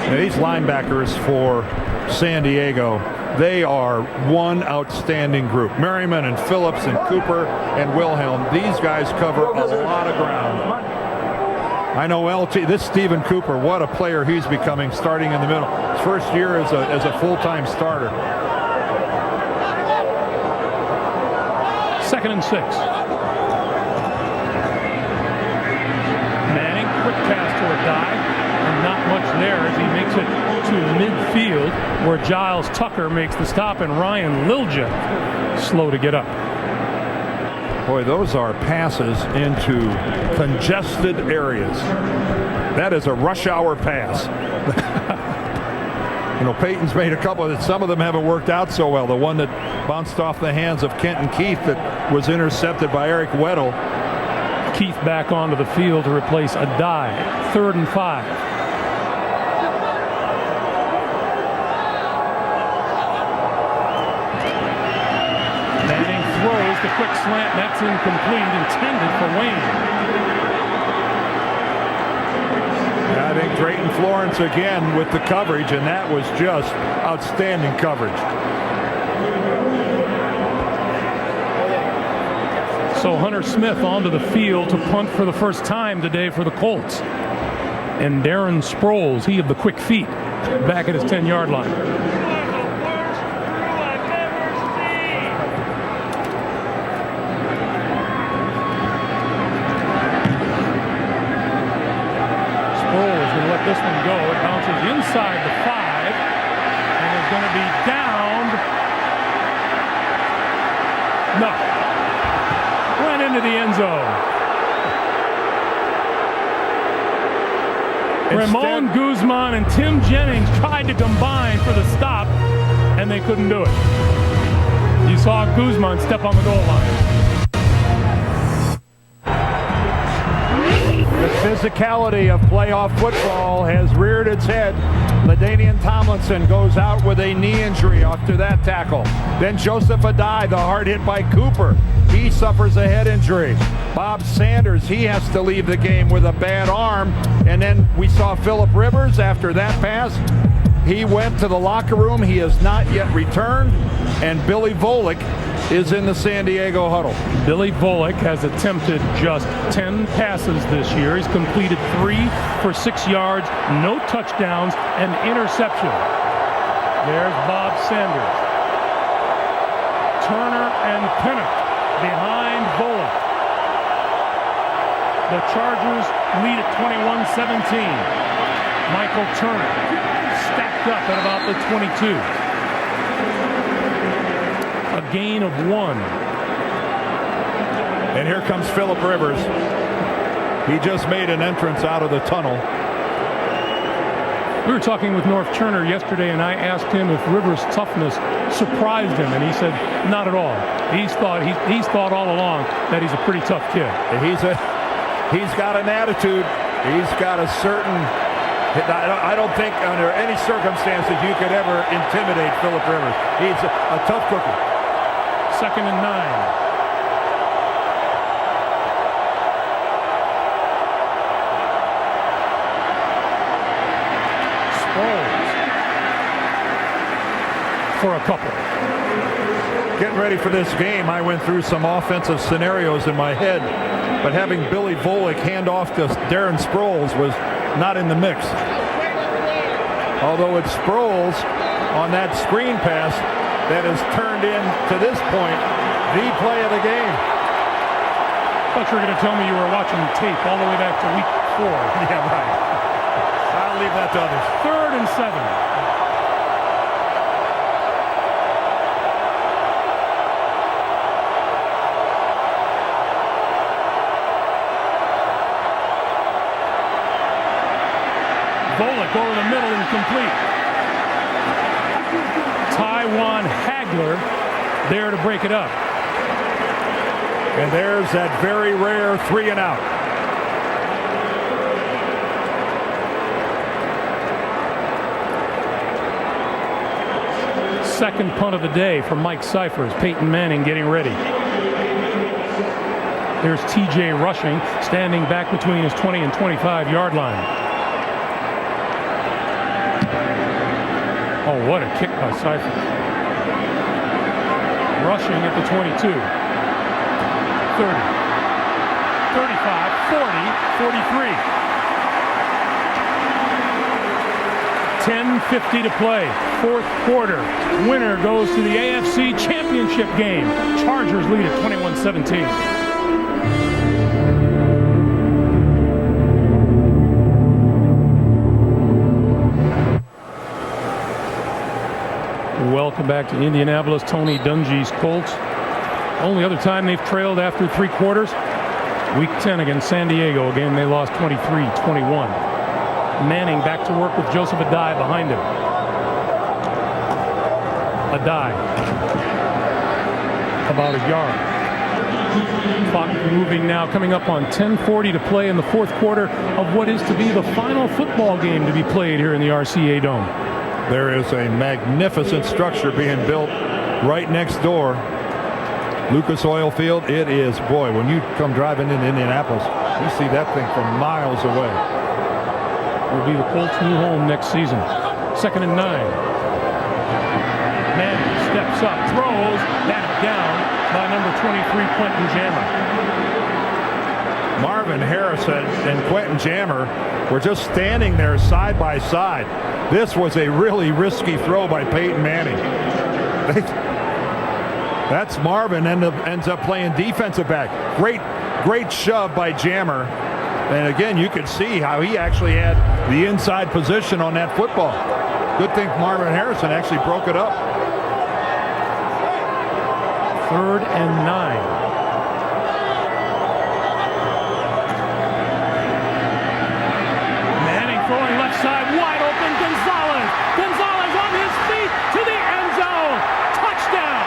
Now, these linebackers for San Diego, they are one outstanding group. Merriman and Phillips and Cooper and Wilhelm. These guys cover a lot of ground. I know this Stephen Cooper, what a player he's becoming starting in the middle. His first year as a full-time starter. 2nd and 6. Manning, quick pass to a Dye, and not much there as he makes it to midfield where Giles Tucker makes the stop and Ryan Lilja slow to get up. Boy, those are passes into congested areas. That is a rush hour pass. You know, Peyton's made a couple of it. Some of them haven't worked out so well. The one that bounced off the hands of Kenton Keith that was intercepted by Eric Weddle. Keith back onto the field to replace a Dye. 3rd and 5. Manning throws the quick slant. That's incomplete, intended for Wayne. I think Drayton Florence again with the coverage, and that was just outstanding coverage. So Hunter Smith onto the field to punt for the first time today for the Colts. And Darren Sproles, he of the quick feet, back at his 10-yard line. Sproles going to let this one go. It bounces inside the 5 and is going to be downed. No. Went into the end zone. Ramon Guzman and Tim Jennings tried to combine for the stop, and they couldn't do it. You saw Guzman step on the goal line. The physicality of playoff football has reared its head. LaDainian Tomlinson goes out with a knee injury after that tackle. Then Joseph Adai, the hard hit by Cooper. He suffers a head injury. Bob Sanders, he has to leave the game with a bad arm. And then we saw Phillip Rivers after that pass. He went to the locker room. He has not yet returned. And Billy Volek is in the San Diego huddle. Billy Volek has attempted just 10 passes this year. He's completed 3 for 6 yards, no touchdowns, and interception. There's Bob Sanders. Turner and Pinnock behind Volek. The Chargers lead at 21-17. Michael Turner stacked up at about the 22. A gain of 1. And here comes Phillip Rivers. He just made an entrance out of the tunnel. We were talking with North Turner yesterday, and I asked him if Rivers' toughness surprised him, and he said not at all. He's thought all along that he's a pretty tough kid. He's got an attitude. He's got a certain. I don't think under any circumstances you could ever intimidate Phillip Rivers. He's a tough cookie. 2nd and 9. Sproles for a couple. Getting ready for this game, I went through some offensive scenarios in my head, but having Billy Volek hand off to Darren Sproles was not in the mix. Although it's Sproles on that screen pass that has turned in, to this point, the play of the game. I thought you were going to tell me you were watching the tape all the way back to week 4. Yeah, right. I'll leave that to others. 3rd and 7. Volek over the middle, incomplete. Tywan Hagler there to break it up. And there's that very rare 3 and out. Second punt of the day for Mike Cyphers. Peyton Manning getting ready. There's TJ rushing, standing back between his 20 and 25-yard line. Oh, what a kick by Cyphers. Rushing at the 22. 30, 35, 40, 43. 10:50 to play. Fourth quarter. Winner goes to the AFC Championship game. Chargers lead at 21-17. Welcome back to Indianapolis. Tony Dungy's Colts. Only other time they've trailed after 3 quarters. Week 10 against San Diego. A game they lost 23-21. Manning back to work with Joseph Adai behind him. Adai. About a yard. Clock moving now, coming up on 10:40 to play in the fourth quarter of what is to be the final football game to be played here in the RCA Dome. There is a magnificent structure being built right next door. Lucas Oil Field, it is, boy, when you come driving into Indianapolis, you see that thing from miles away. Will be the Colts' new home next season. 2nd and 9. Manning steps up, throws, that down by number 23, Quentin Jammer. Marvin Harrison and Quentin Jammer were just standing there side by side. This was a really risky throw by Peyton Manning. That's Marvin ends up playing defensive back. Great shove by Jammer. And again, you could see how he actually had the inside position on that football. Good thing Marvin Harrison actually broke it up. 3rd and 9. Manning throwing left side, wide open, Gonzalez. Gonzalez on his feet to the end zone. Touchdown.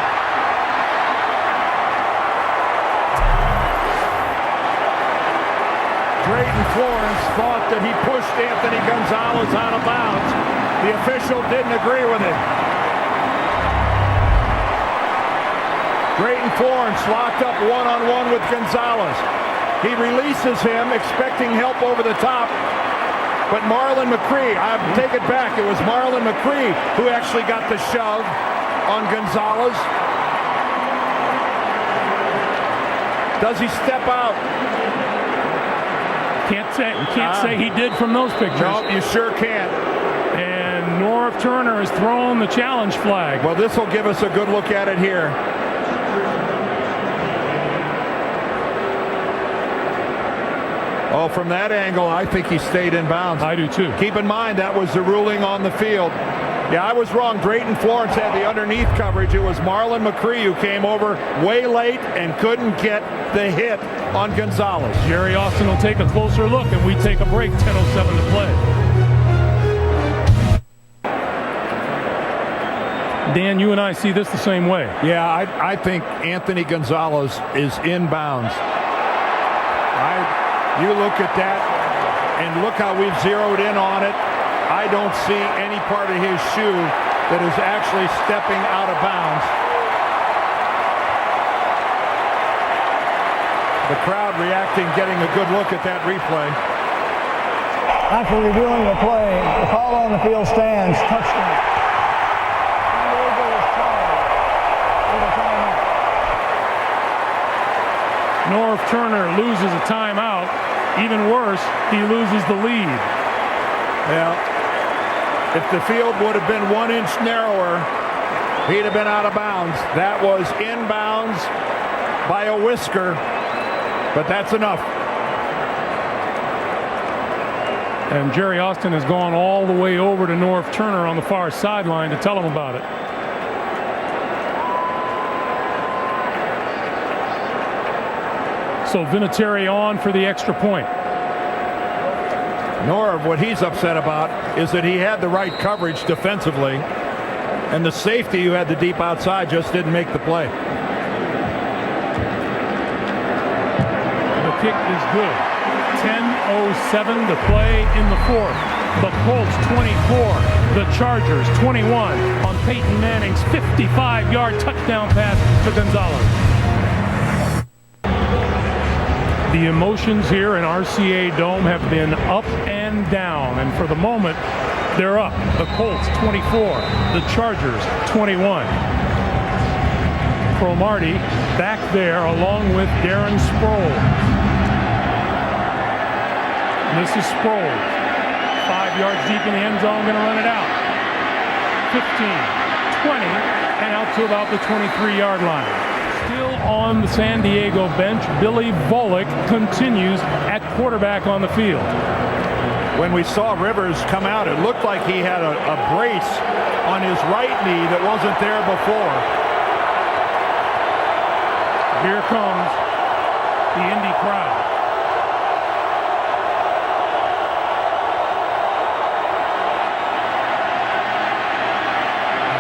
Drayton Florence thought that he pushed Anthony Gonzalez out of bounds. The official didn't agree with it. Drayton Florence locked up one-on-one with Gonzalez. He releases him, expecting help over the top. But Marlon McCree, I take it back, it was Marlon McCree who actually got the shove on Gonzalez. Does he step out? Can't say he did from those pictures. No, you sure can't. And Norv Turner has thrown the challenge flag. Well, this will give us a good look at it here. Oh, from that angle, I think he stayed in bounds. I do too. Keep in mind, that was the ruling on the field. Yeah, I was wrong. Drayton Florence had the underneath coverage. It was Marlon McCree who came over way late and couldn't get the hit on Gonzalez. Jerry Austin will take a closer look, and we take a break. 10:07 to play. Dan, you and I see this the same way. Yeah, I think Anthony Gonzalez is inbounds. You look at that, and look how we've zeroed in on it. I don't see any part of his shoe that is actually stepping out of bounds. The crowd reacting, getting a good look at that replay. After reviewing the play, the call on the field stands. Touchdown. Norv Turner loses a timeout. Even worse, he loses the lead. Well, if the field would have been 1 inch narrower, he'd have been out of bounds. That was inbounds by a whisker, but that's enough. And Jerry Austin has gone all the way over to Norv Turner on the far sideline to tell him about it. So Vinatieri on for the extra point. Norv, what he's upset about is that he had the right coverage defensively. And the safety who had the deep outside just didn't make the play. The kick is good. 10:07 to play in the fourth. The Colts 24, the Chargers 21 on Peyton Manning's 55-yard touchdown pass to Gonzalez. The emotions here in RCA Dome have been up and down, and for the moment, they're up. The Colts 24, the Chargers 21. Cromartie back there along with Darren Sproles. This is Sproles. 5 yards deep in the end zone, going to run it out. 15, 20, and out to about the 23-yard line. Still on the San Diego bench, Billy Volek continues at quarterback on the field. When we saw Rivers come out, it looked like he had a brace on his right knee that wasn't there before. Here comes the Indy crowd.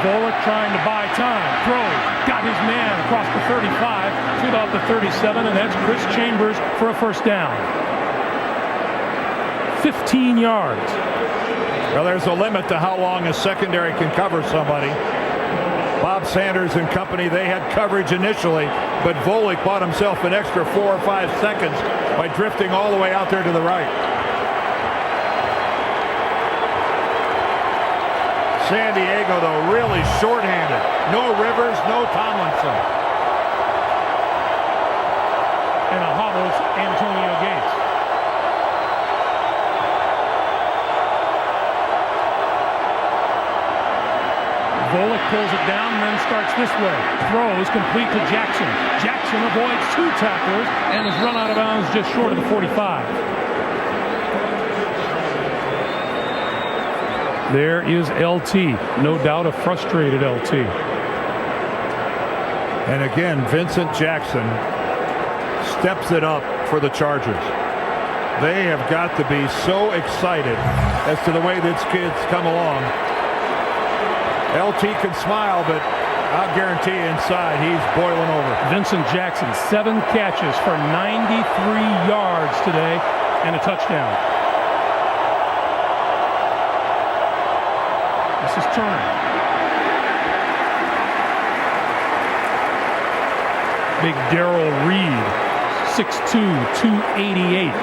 Volek trying to buy time, throws, got his man across the 35 to about the 37, and that's Chris Chambers for a first down. 15 yards. Well, there's a limit to how long a secondary can cover somebody. Bob Sanders and company, they had coverage initially, but Volek bought himself an extra 4 or 5 seconds by drifting all the way out there to the right. San Diego, though, really shorthanded. No Rivers, no Tomlinson. And a hobbles Antonio Gates. Volek pulls it down and then starts this way. Throws complete to Jackson. Jackson avoids 2 tacklers and is run out of bounds just short of the 45. There is LT. No doubt a frustrated LT. And again, Vincent Jackson steps it up for the Chargers. They have got to be so excited as to the way this kid's come along. LT can smile, but I'll guarantee you inside he's boiling over. Vincent Jackson, 7 catches for 93 yards today and a touchdown. This is Turner. Big Darrell Reed, 6'2", 288.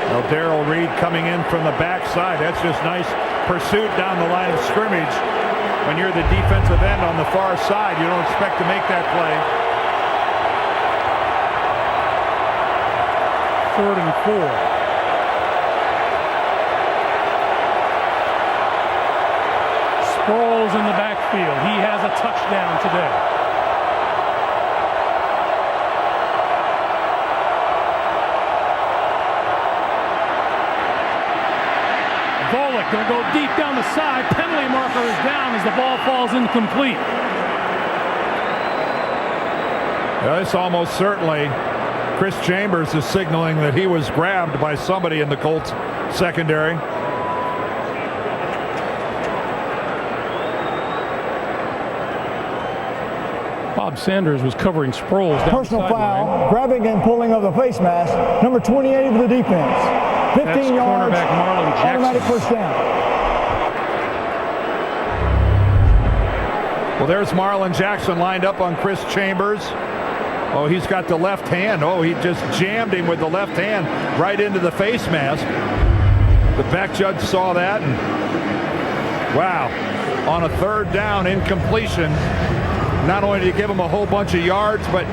Well, Darrell Reed coming in from the backside. That's just nice pursuit down the line of scrimmage. When you're the defensive end on the far side, you don't expect to make that play. 3rd and 4. Sproles in the backfield. He has a touchdown today. Volek going to go deep down the side. Penalty marker is down as the ball falls incomplete. This almost certainly, Chris Chambers is signaling that he was grabbed by somebody in the Colts secondary. Bob Sanders was covering Sproles down Personal the sideline. foul, grabbing and pulling of the face mask. Number 28 of the defense. 15 yards, cornerback Marlon Jackson. automatic first down. Well, there's Marlon Jackson lined up on Chris Chambers. Oh, he's got the left hand. Oh, he just jammed him with the left hand right into the face mask. The back judge saw that, and wow, on a 3rd down incompletion, not only did he give him a whole bunch of yards, but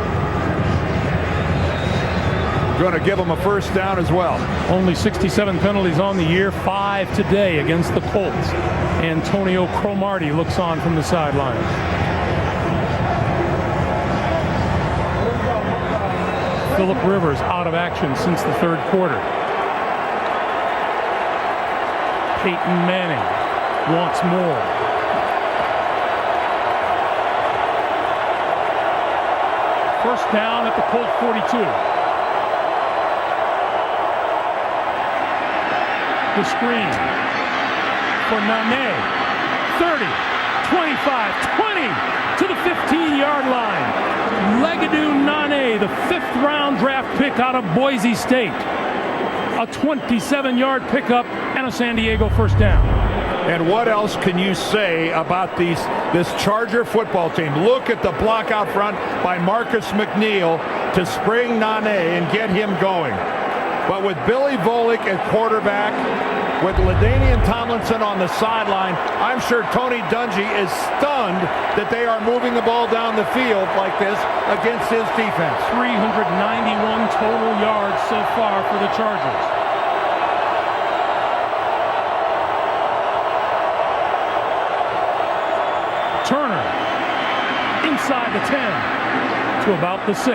going to give him a first down as well. Only 67 penalties on the year, 5 today against the Colts. Antonio Cromartie looks on from the sideline. Phillip Rivers out of action since the 3rd quarter. Peyton Manning wants more. First down at the Colt 42. The screen. for Nane. 30, 25, 20 to the 15-yard line. Legadou Nane, the 5th-round draft pick out of Boise State. A 27-yard pickup and a San Diego first down. And what else can you say about this Charger football team? Look at the block out front by Marcus McNeil to spring Nane and get him going. But with Billy Volek at quarterback, with LaDainian Tomlinson on the sideline, I'm sure Tony Dungy is stunned that they are moving the ball down the field like this against his defense. 391 total yards so far for the Chargers. Turner inside the 10 to about the 6.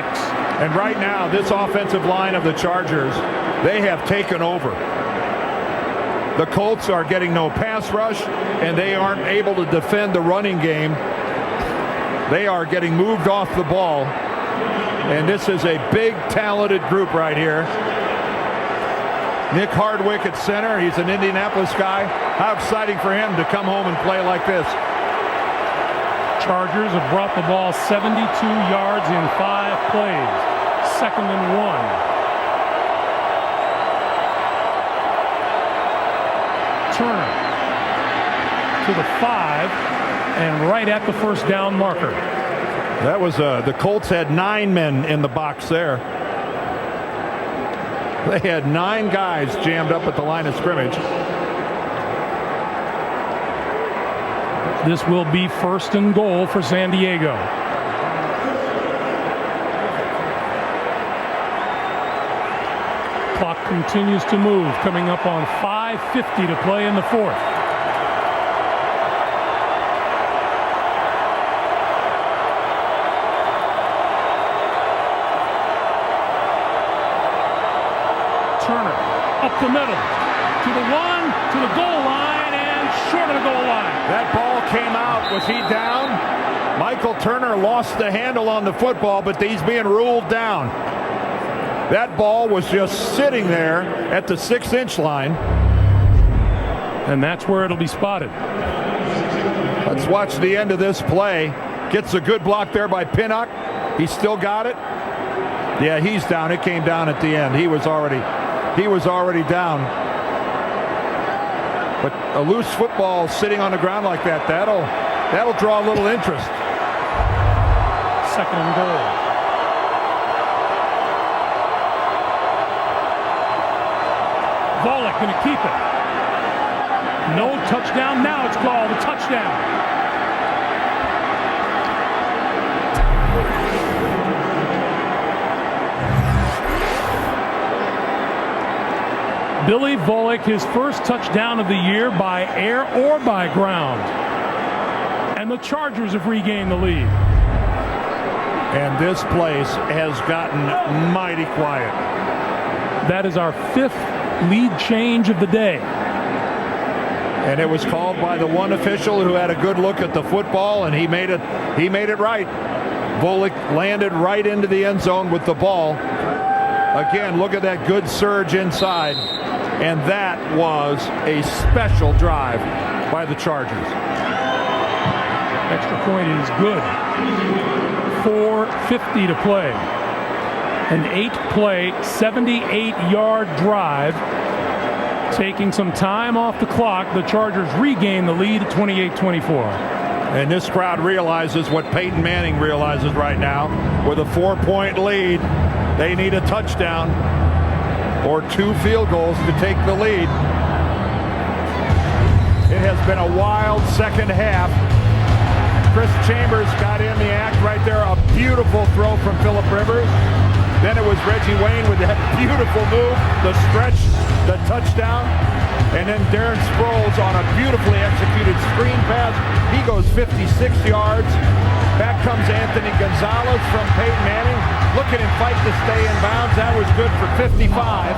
And right now, this offensive line of the Chargers, they have taken over. The Colts are getting no pass rush, and they aren't able to defend the running game. They are getting moved off the ball. And this is a big, talented group right here. Nick Hardwick at center. He's an Indianapolis guy. How exciting for him to come home and play like this. Chargers have brought the ball 72 yards in 5 plays. 2nd and 1. Turner to the 5 and right at the first down marker. That was the Colts had 9 men in the box there. They had 9 guys jammed up at the line of scrimmage. This will be 1st and goal for San Diego. Clock continues to move, coming up on 5:50 to play in the 4th. Turner up the middle to the 1, to the goal line, and short of the goal line. That ball came out. Was he down? Michael Turner lost the handle on the football, but he's being ruled down. That ball was just sitting there at the 6-inch line. And that's where it'll be spotted. Let's watch the end of this play. Gets a good block there by Pinnock. He's still got it. Yeah, he's down. It came down at the end. He was already down. But a loose football sitting on the ground like that, that'll draw a little interest. 2nd and goal. Volek going to keep it. No touchdown. Now it's called a touchdown. Billy Volek, his first touchdown of the year by air or by ground. And the Chargers have regained the lead. And this place has gotten mighty quiet. That is our 5th lead change of the day. And it was called by the one official who had a good look at the football, and he made it right. Volek landed right into the end zone with the ball. Again, look at that good surge inside. And that was a special drive by the Chargers. Extra point is good. 4:50 to play. An 8-play, 78-yard drive. Taking some time off the clock, the Chargers regain the lead at 28-24. And this crowd realizes what Peyton Manning realizes right now. With a 4-point lead, they need a touchdown or 2 field goals to take the lead. It has been a wild second half. Chris Chambers got in the act right there. A beautiful throw from Phillip Rivers. Then it was Reggie Wayne with that beautiful move, the stretch, the touchdown. And then Darren Sproles on a beautifully executed screen pass. He goes 56 yards. Back comes Anthony Gonzalez from Peyton Manning. Look at him fight to stay in bounds. That was good for 55.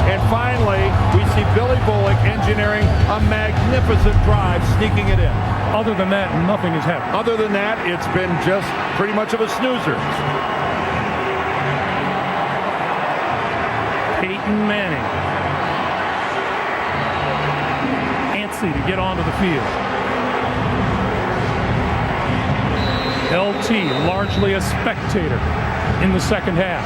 And finally, we see Billy Volek engineering a magnificent drive, sneaking it in. Other than that, nothing has happened. Other than that, it's been just pretty much of a snoozer. Peyton Manning. taxi to get onto the field. LT largely a spectator in the second half.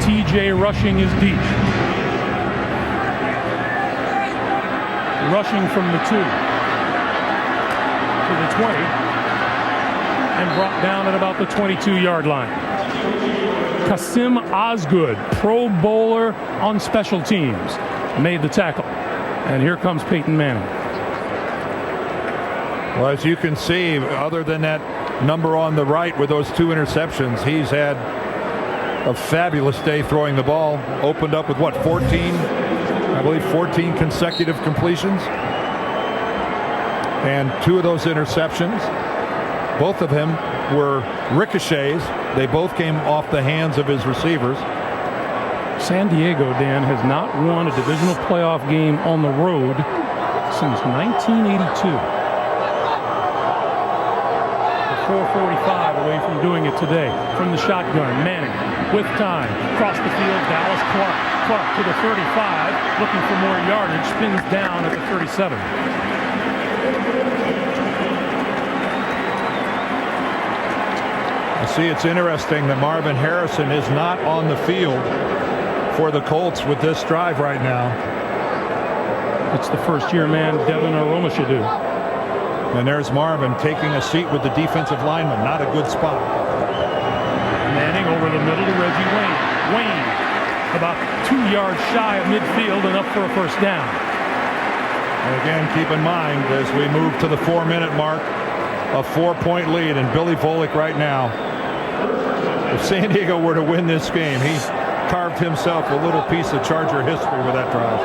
TJ rushing is deep. Rushing from the 2 to the 20 and brought down at about the 22-yard line. Kasim Osgood, Pro Bowler on special teams, made the tackle. And here comes Peyton Manning. Well, as you can see, other than that number on the right with those 2 interceptions, he's had a fabulous day throwing the ball. Opened up with, what, 14? I believe 14 consecutive completions. And 2 of those interceptions, both of them were ricochets. They both came off the hands of his receivers. San Diego, Dan, has not won a divisional playoff game on the road since 1982. 4:45 away from doing it today. From the shotgun, Manning with time. Across the field, Dallas Clark. Clark to the 35, looking for more yardage. Spins down at the 37. I see it's interesting that Marvin Harrison is not on the field for the Colts with this drive right now. It's the first-year man, Devin Aromashadu. And there's Marvin taking a seat with the defensive lineman. Not a good spot. Manning over the middle to Reggie Wayne. Wayne about 2 yards shy of midfield and up for a first down. And again, keep in mind as we move to the 4-minute mark, a 4-point lead, and Billy Volek right now, if San Diego were to win this game, he carved himself a little piece of Charger history with that drive.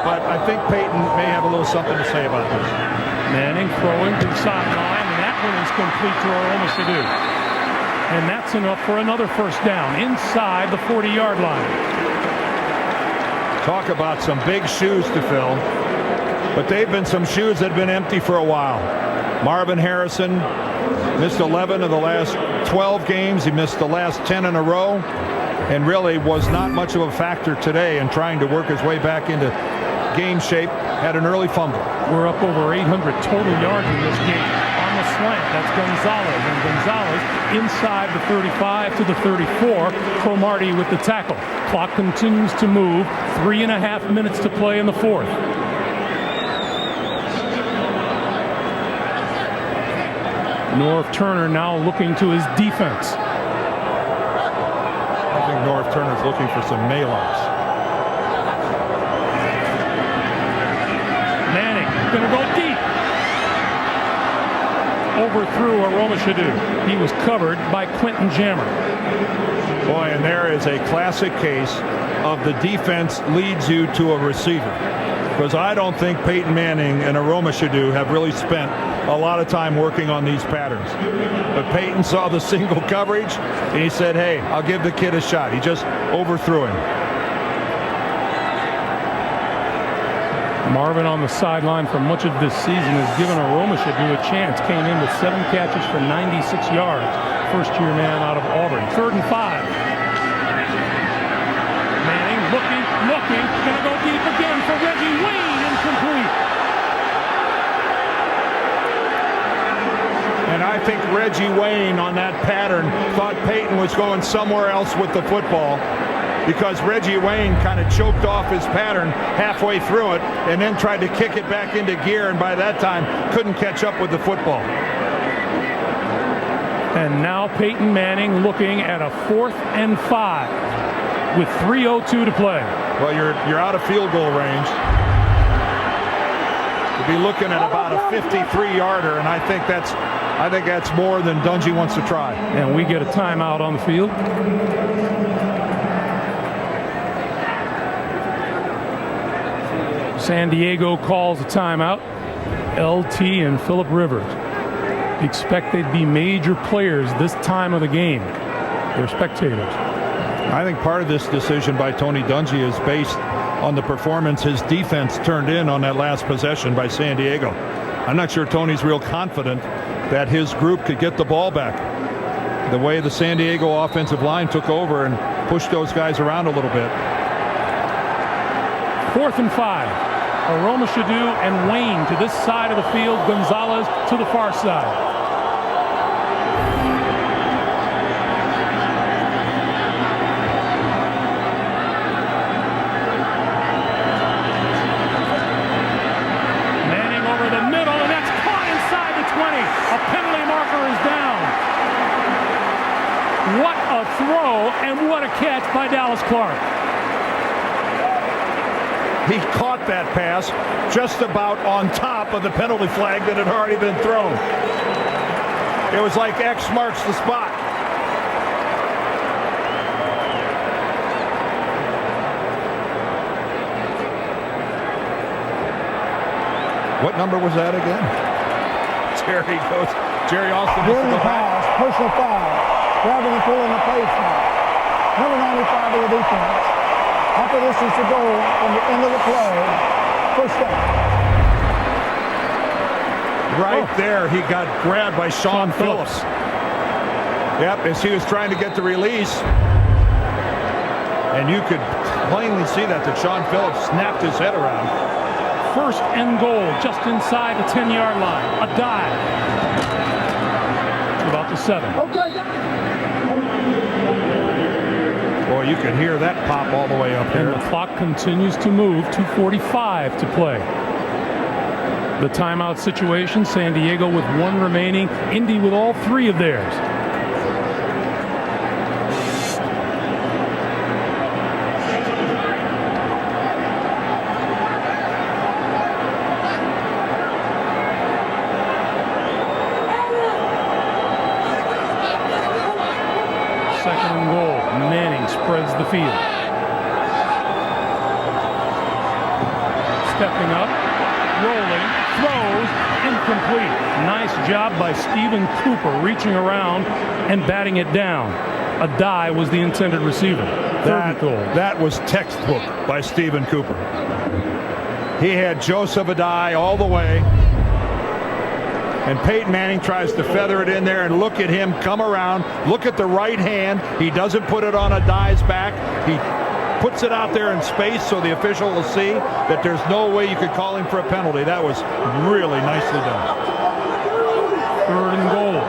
But I think Peyton may have a little something to say about this. Manning throwing to the sideline, and that one is complete to Aromashadu. And that's enough for another first down inside the 40-yard line. Talk about some big shoes to fill, but they've been some shoes that have been empty for a while. Marvin Harrison missed 11 of the last 12 games. He missed the last 10 in a row, and really was not much of a factor today in trying to work his way back into game shape. Had an early fumble. We're up over 800 total yards in this game. On the slant, that's Gonzalez. And Gonzalez inside the 35 to the 34. Cromartie with the tackle. Clock continues to move. 3.5 minutes to play in the 4th. Norv Turner now looking to his defense. I think Norv Turner's looking for some mail-ups. Going to go deep. Overthrew Aromashadu. He was covered by Quentin Jammer. Boy, and there is a classic case of the defense leads you to a receiver. Because I don't think Peyton Manning and Aromashadu have really spent a lot of time working on these patterns. But Peyton saw the single coverage, and he said, hey, I'll give the kid a shot. He just overthrew him. Marvin on the sideline for much of this season has given Aromashadu a chance. Came in with 7 catches for 96 yards. First-year man out of Auburn. 3rd and 5. Manning looking. Going to go deep again for Reggie Wayne. Incomplete. And I think Reggie Wayne on that pattern thought Peyton was going somewhere else with the football, because Reggie Wayne kind of choked off his pattern halfway through it and then tried to kick it back into gear, and by that time couldn't catch up with the football. And now Peyton Manning looking at a 4th and 5 with 3:02 to play. Well, you're out of field goal range. You'll be looking at about a 53-yarder, and I think that's more than Dungy wants to try. And we get a timeout on the field. San Diego calls a timeout. LT and Phillip Rivers expect they'd be major players this time of the game. They're spectators. I think part of this decision by Tony Dungy is based on the performance his defense turned in on that last possession by San Diego. I'm not sure Tony's real confident that his group could get the ball back. The way the San Diego offensive line took over and pushed those guys around a little bit. 4th and 5. Aroma Shadu and Wayne to this side of the field. Gonzalez to the far side. Manning over the middle, and that's caught inside the 20. A penalty marker is down. What a throw and what a catch by Dallas Clark. He caught that pass just about on top of the penalty flag that had already been thrown. It was like X marks the spot. What number was that again? Jerry Austin. Giving pass, personal foul, grabbing and pulling the face now. Number 95 of the defense. Half a distance to go from the end of the play. First down. Right there, he got grabbed by Sean Phillips. Yep, as he was trying to get the release. And you could plainly see that Sean Phillips snapped his head around. First and goal, just inside the 10-yard line. A dive. To about the 7. Boy, you can hear that pop all the way up And there. the clock continues to move. 2:45 to play. The timeout situation, San Diego with 1 remaining. Indy with all 3 of theirs. Second and goal. Manning spreads the field. Stepping up, rolling, throws, incomplete. Nice job by Stephen Cooper reaching around and batting it down. Adai was the intended receiver. Third and goal. That was textbook by Stephen Cooper. He had Joseph Adai all the way. And Peyton Manning tries to feather it in there, and look at him come around. Look at the right hand. He doesn't put it on Adai's back. He puts it out there in space so the official will see that there's no way you could call him for a penalty. That was really nicely done. Third and goal.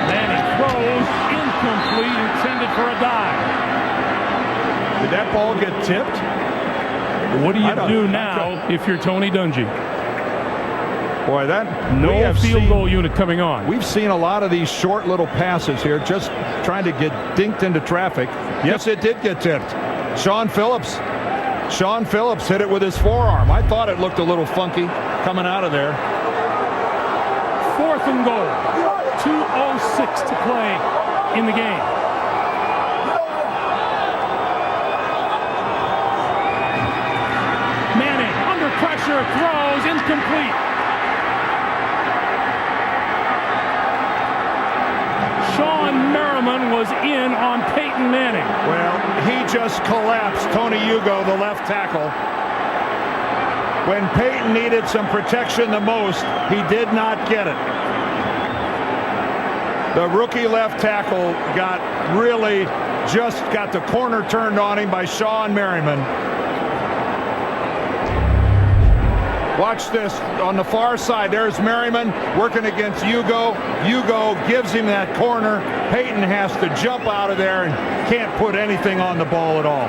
Manning throws, incomplete, intended for a dive. Did that ball get tipped? What do you do now if you're Tony Dungy? Boy, that No field goal unit coming on. We've seen a lot of these short little passes here, just trying to get dinked into traffic. Yes, it did get tipped. Sean Phillips hit it with his forearm. I thought it looked a little funky coming out of there. Fourth and goal. 2:06 to play in the game. Manning under pressure, throws, incomplete. Sean Merriman was in on Peyton Manning. Well, he just collapsed Tony Hugo, the left tackle. When Peyton needed some protection the most, he did not get it. The rookie left tackle got the corner turned on him by Sean Merriman. Watch this on the far side. There's Merriman working against Hugo. Hugo gives him that corner. Peyton has to jump out of there and can't put anything on the ball at all.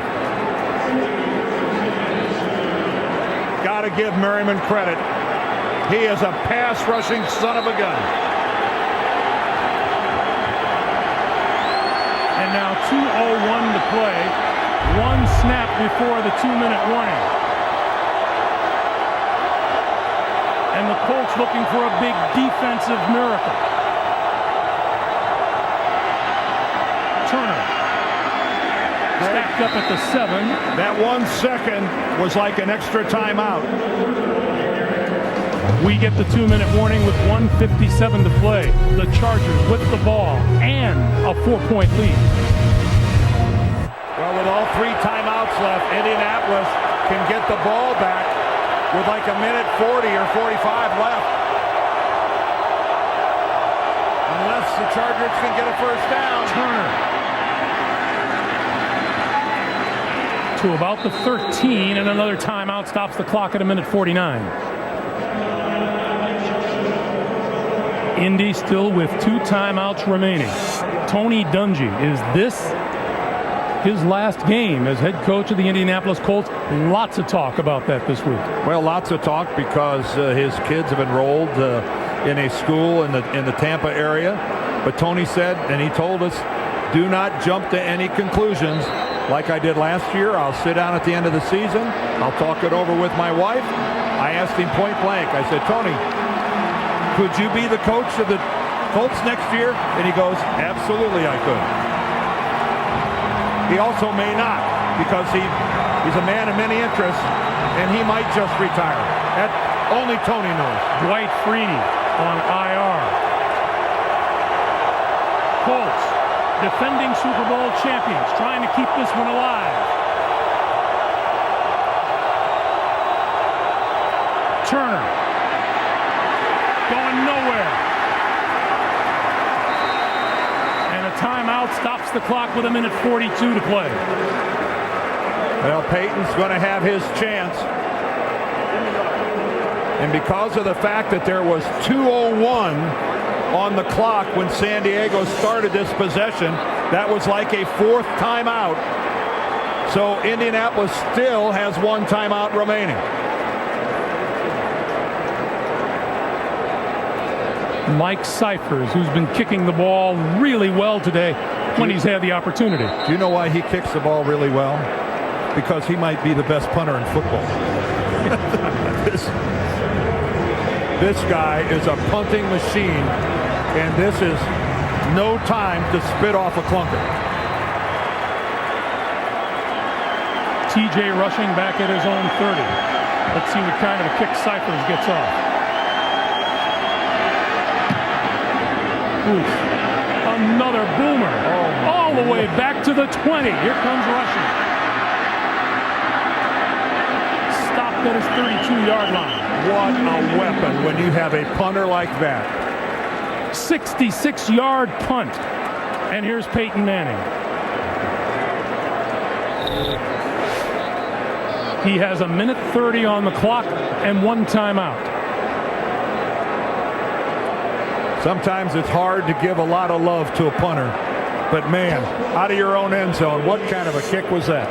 Got to give Merriman credit. He is a pass rushing son of a gun. And now 2:01 to play. One snap before the 2-minute warning. And the Colts looking for a big defensive miracle. Turner stacked up at the 7. That 1 second was like an extra timeout. We get the 2-minute warning with 1:57 to play. The Chargers with the ball and a 4-point lead. Well, with all 3 timeouts left, Indianapolis can get the ball back with like a minute 40 or 45 left. Unless The Chargers can get a first down. Turner to about the 13, and another timeout stops the clock at 1:49. Indy still with 2 timeouts remaining. Tony Dungy, is this his last game as head coach of the Indianapolis Colts? Lots of talk about that this week. Well, lots of talk because his kids have enrolled in a school in the Tampa area. But Tony said, and he told us, do not jump to any conclusions. Like I did last year, I'll sit down at the end of the season. I'll talk it over with my wife. I asked him point blank. I said, Tony, could you be the coach of the Colts next year? And he goes, absolutely I could. He also may not, because he's a man of many interests, and he might just retire. That only Tony knows. Dwight Freeney on IR. Colts, defending Super Bowl champions, trying to keep this one alive. Turner going nowhere. And a timeout stops the clock with 1:42 to play. Well, Peyton's going to have his chance. And because of the fact that there was 2:01 on the clock when San Diego started this possession, that was like a 4th timeout. So Indianapolis still has 1 timeout remaining. Mike Cyphers, who's been kicking the ball really well today when he's had the opportunity. Do you know why he kicks the ball really well? Because he might be the best punter in football. This guy is a punting machine, and this is no time to spit off a clunker. TJ rushing back at his own 30. Let's see what kind of a kick Cyphers gets off. Oof. Another boomer. All the way back to the 20. Here comes rushing. Stopped at his 32-yard line. What a weapon when you have a punter like that. 66-yard punt. And here's Peyton Manning. He has 1:30 on the clock and 1 timeout. Sometimes it's hard to give a lot of love to a punter. But man, out of your own end zone, what kind of a kick was that?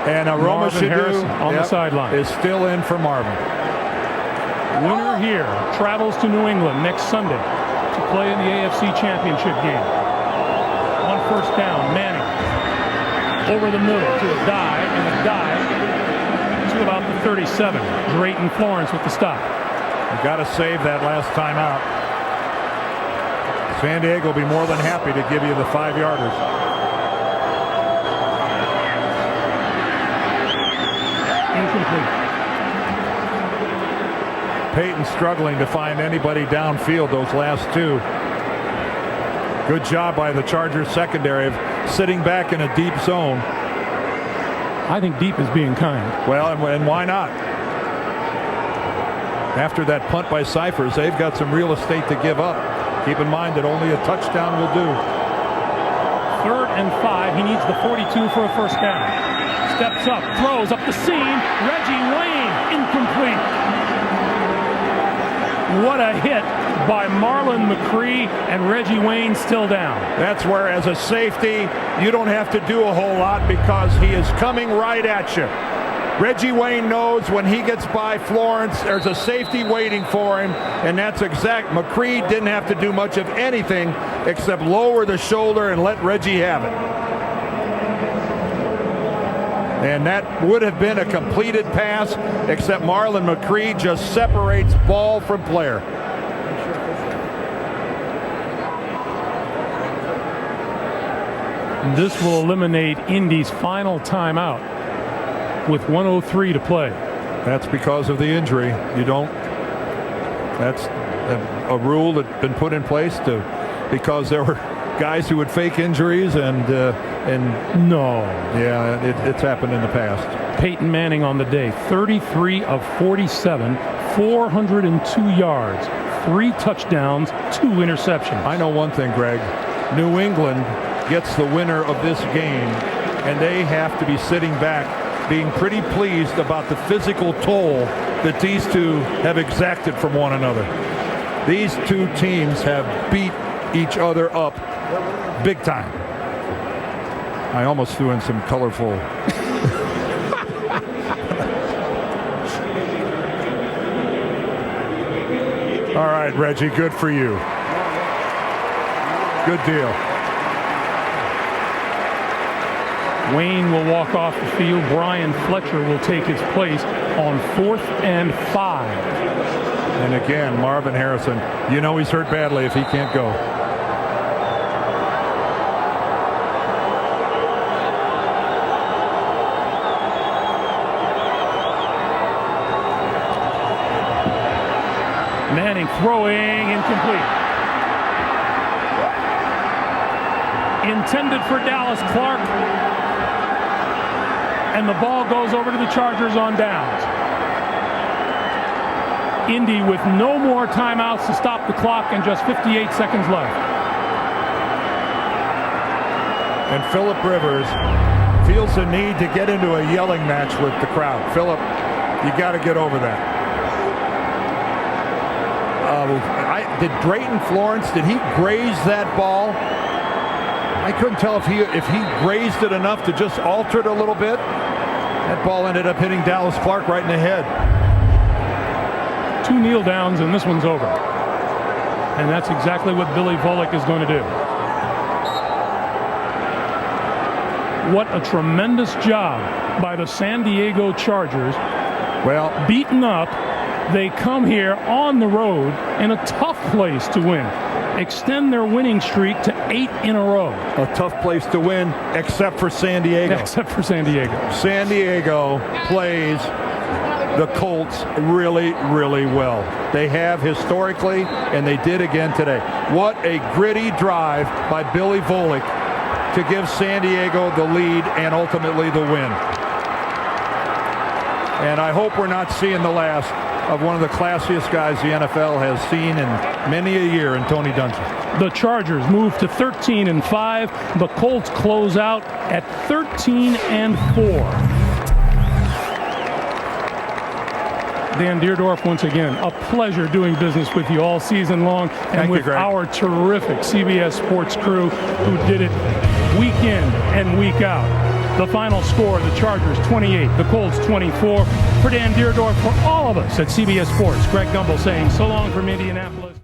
And Aroma Shadu on the sideline is still in for Marvin. Winner here travels to New England next Sunday to play in the AFC Championship game. On 1st down, Manning over the middle to a dive, and a dive to about the 37. Drayton Florence with the stop. You got to save that last time out. San Diego will be more than happy to give you the 5-yarders. Incomplete. Peyton struggling to find anybody downfield those last 2. Good job by the Chargers secondary of sitting back in a deep zone. I think deep is being kind. Well, and why not? After that punt by Cyphers, they've got some real estate to give up. Keep in mind that only a touchdown will do. 3rd and 5. He needs the 42 for a 1st down. Steps up, throws up the seam. Reggie Wayne, incomplete. What a hit by Marlon McCree, and Reggie Wayne still down. That's where, as a safety, you don't have to do a whole lot because he is coming right at you. Reggie Wayne knows when he gets by Florence, there's a safety waiting for him, and that's exact. McCree didn't have to do much of anything except lower the shoulder and let Reggie have it. And that would have been a completed pass, except Marlon McCree just separates ball from player. This will eliminate Indy's final timeout with 1:03 to play. That's because of the injury. You don't. That's a rule that's been put in place because there were guys who would fake injuries and No. yeah, it's happened in the past. Peyton Manning on the day, 33 of 47, 402 yards, 3 touchdowns, 2 interceptions. I know one thing, Greg. New England gets the winner of this game, and they have to be sitting back being pretty pleased about the physical toll that these two have exacted from one another. These two teams have beat each other up big time. I almost threw in some colorful. All right, Reggie, good for you. Good deal. Wayne will walk off the field. Brian Fletcher will take his place on 4th and 5. And again, Marvin Harrison, you know he's hurt badly if he can't go. Manning throwing, incomplete. Intended for Dallas Clark. And the ball goes over to the Chargers on downs. Indy with no more timeouts to stop the clock and just 58 seconds left. And Phillip Rivers feels the need to get into a yelling match with the crowd. Phillip, you got to get over that. Did Drayton Florence, did he graze that ball? I couldn't tell if he grazed it enough to just alter it a little bit. That ball ended up hitting Dallas Clark right in the head. 2 kneel downs and this one's over. And that's exactly what Billy Volek is going to do. What a tremendous job by the San Diego Chargers. Well, Beaten up, they come here on the road in a tough place to win. Extend their winning streak to 8 in a row. a tough place to win, except for San Diego. Except for San Diego. San Diego plays the Colts really, really well. They have historically, and they did again today. What a gritty drive by Billy Volek to give San Diego the lead and ultimately the win. And I hope we're not seeing the last of one of the classiest guys the NFL has seen in many a year in Tony Dungy. The Chargers move to 13-5. The Colts close out at 13-4. Dan Deerdorf, once again, a pleasure doing business with you all season long, and Thank you, with Greg. our terrific CBS Sports crew who did it week in and week out. The final score, the Chargers 28, the Colts 24. For Dan Deerdorf, for all of us at CBS Sports, Greg Gumbel saying so long from Indianapolis.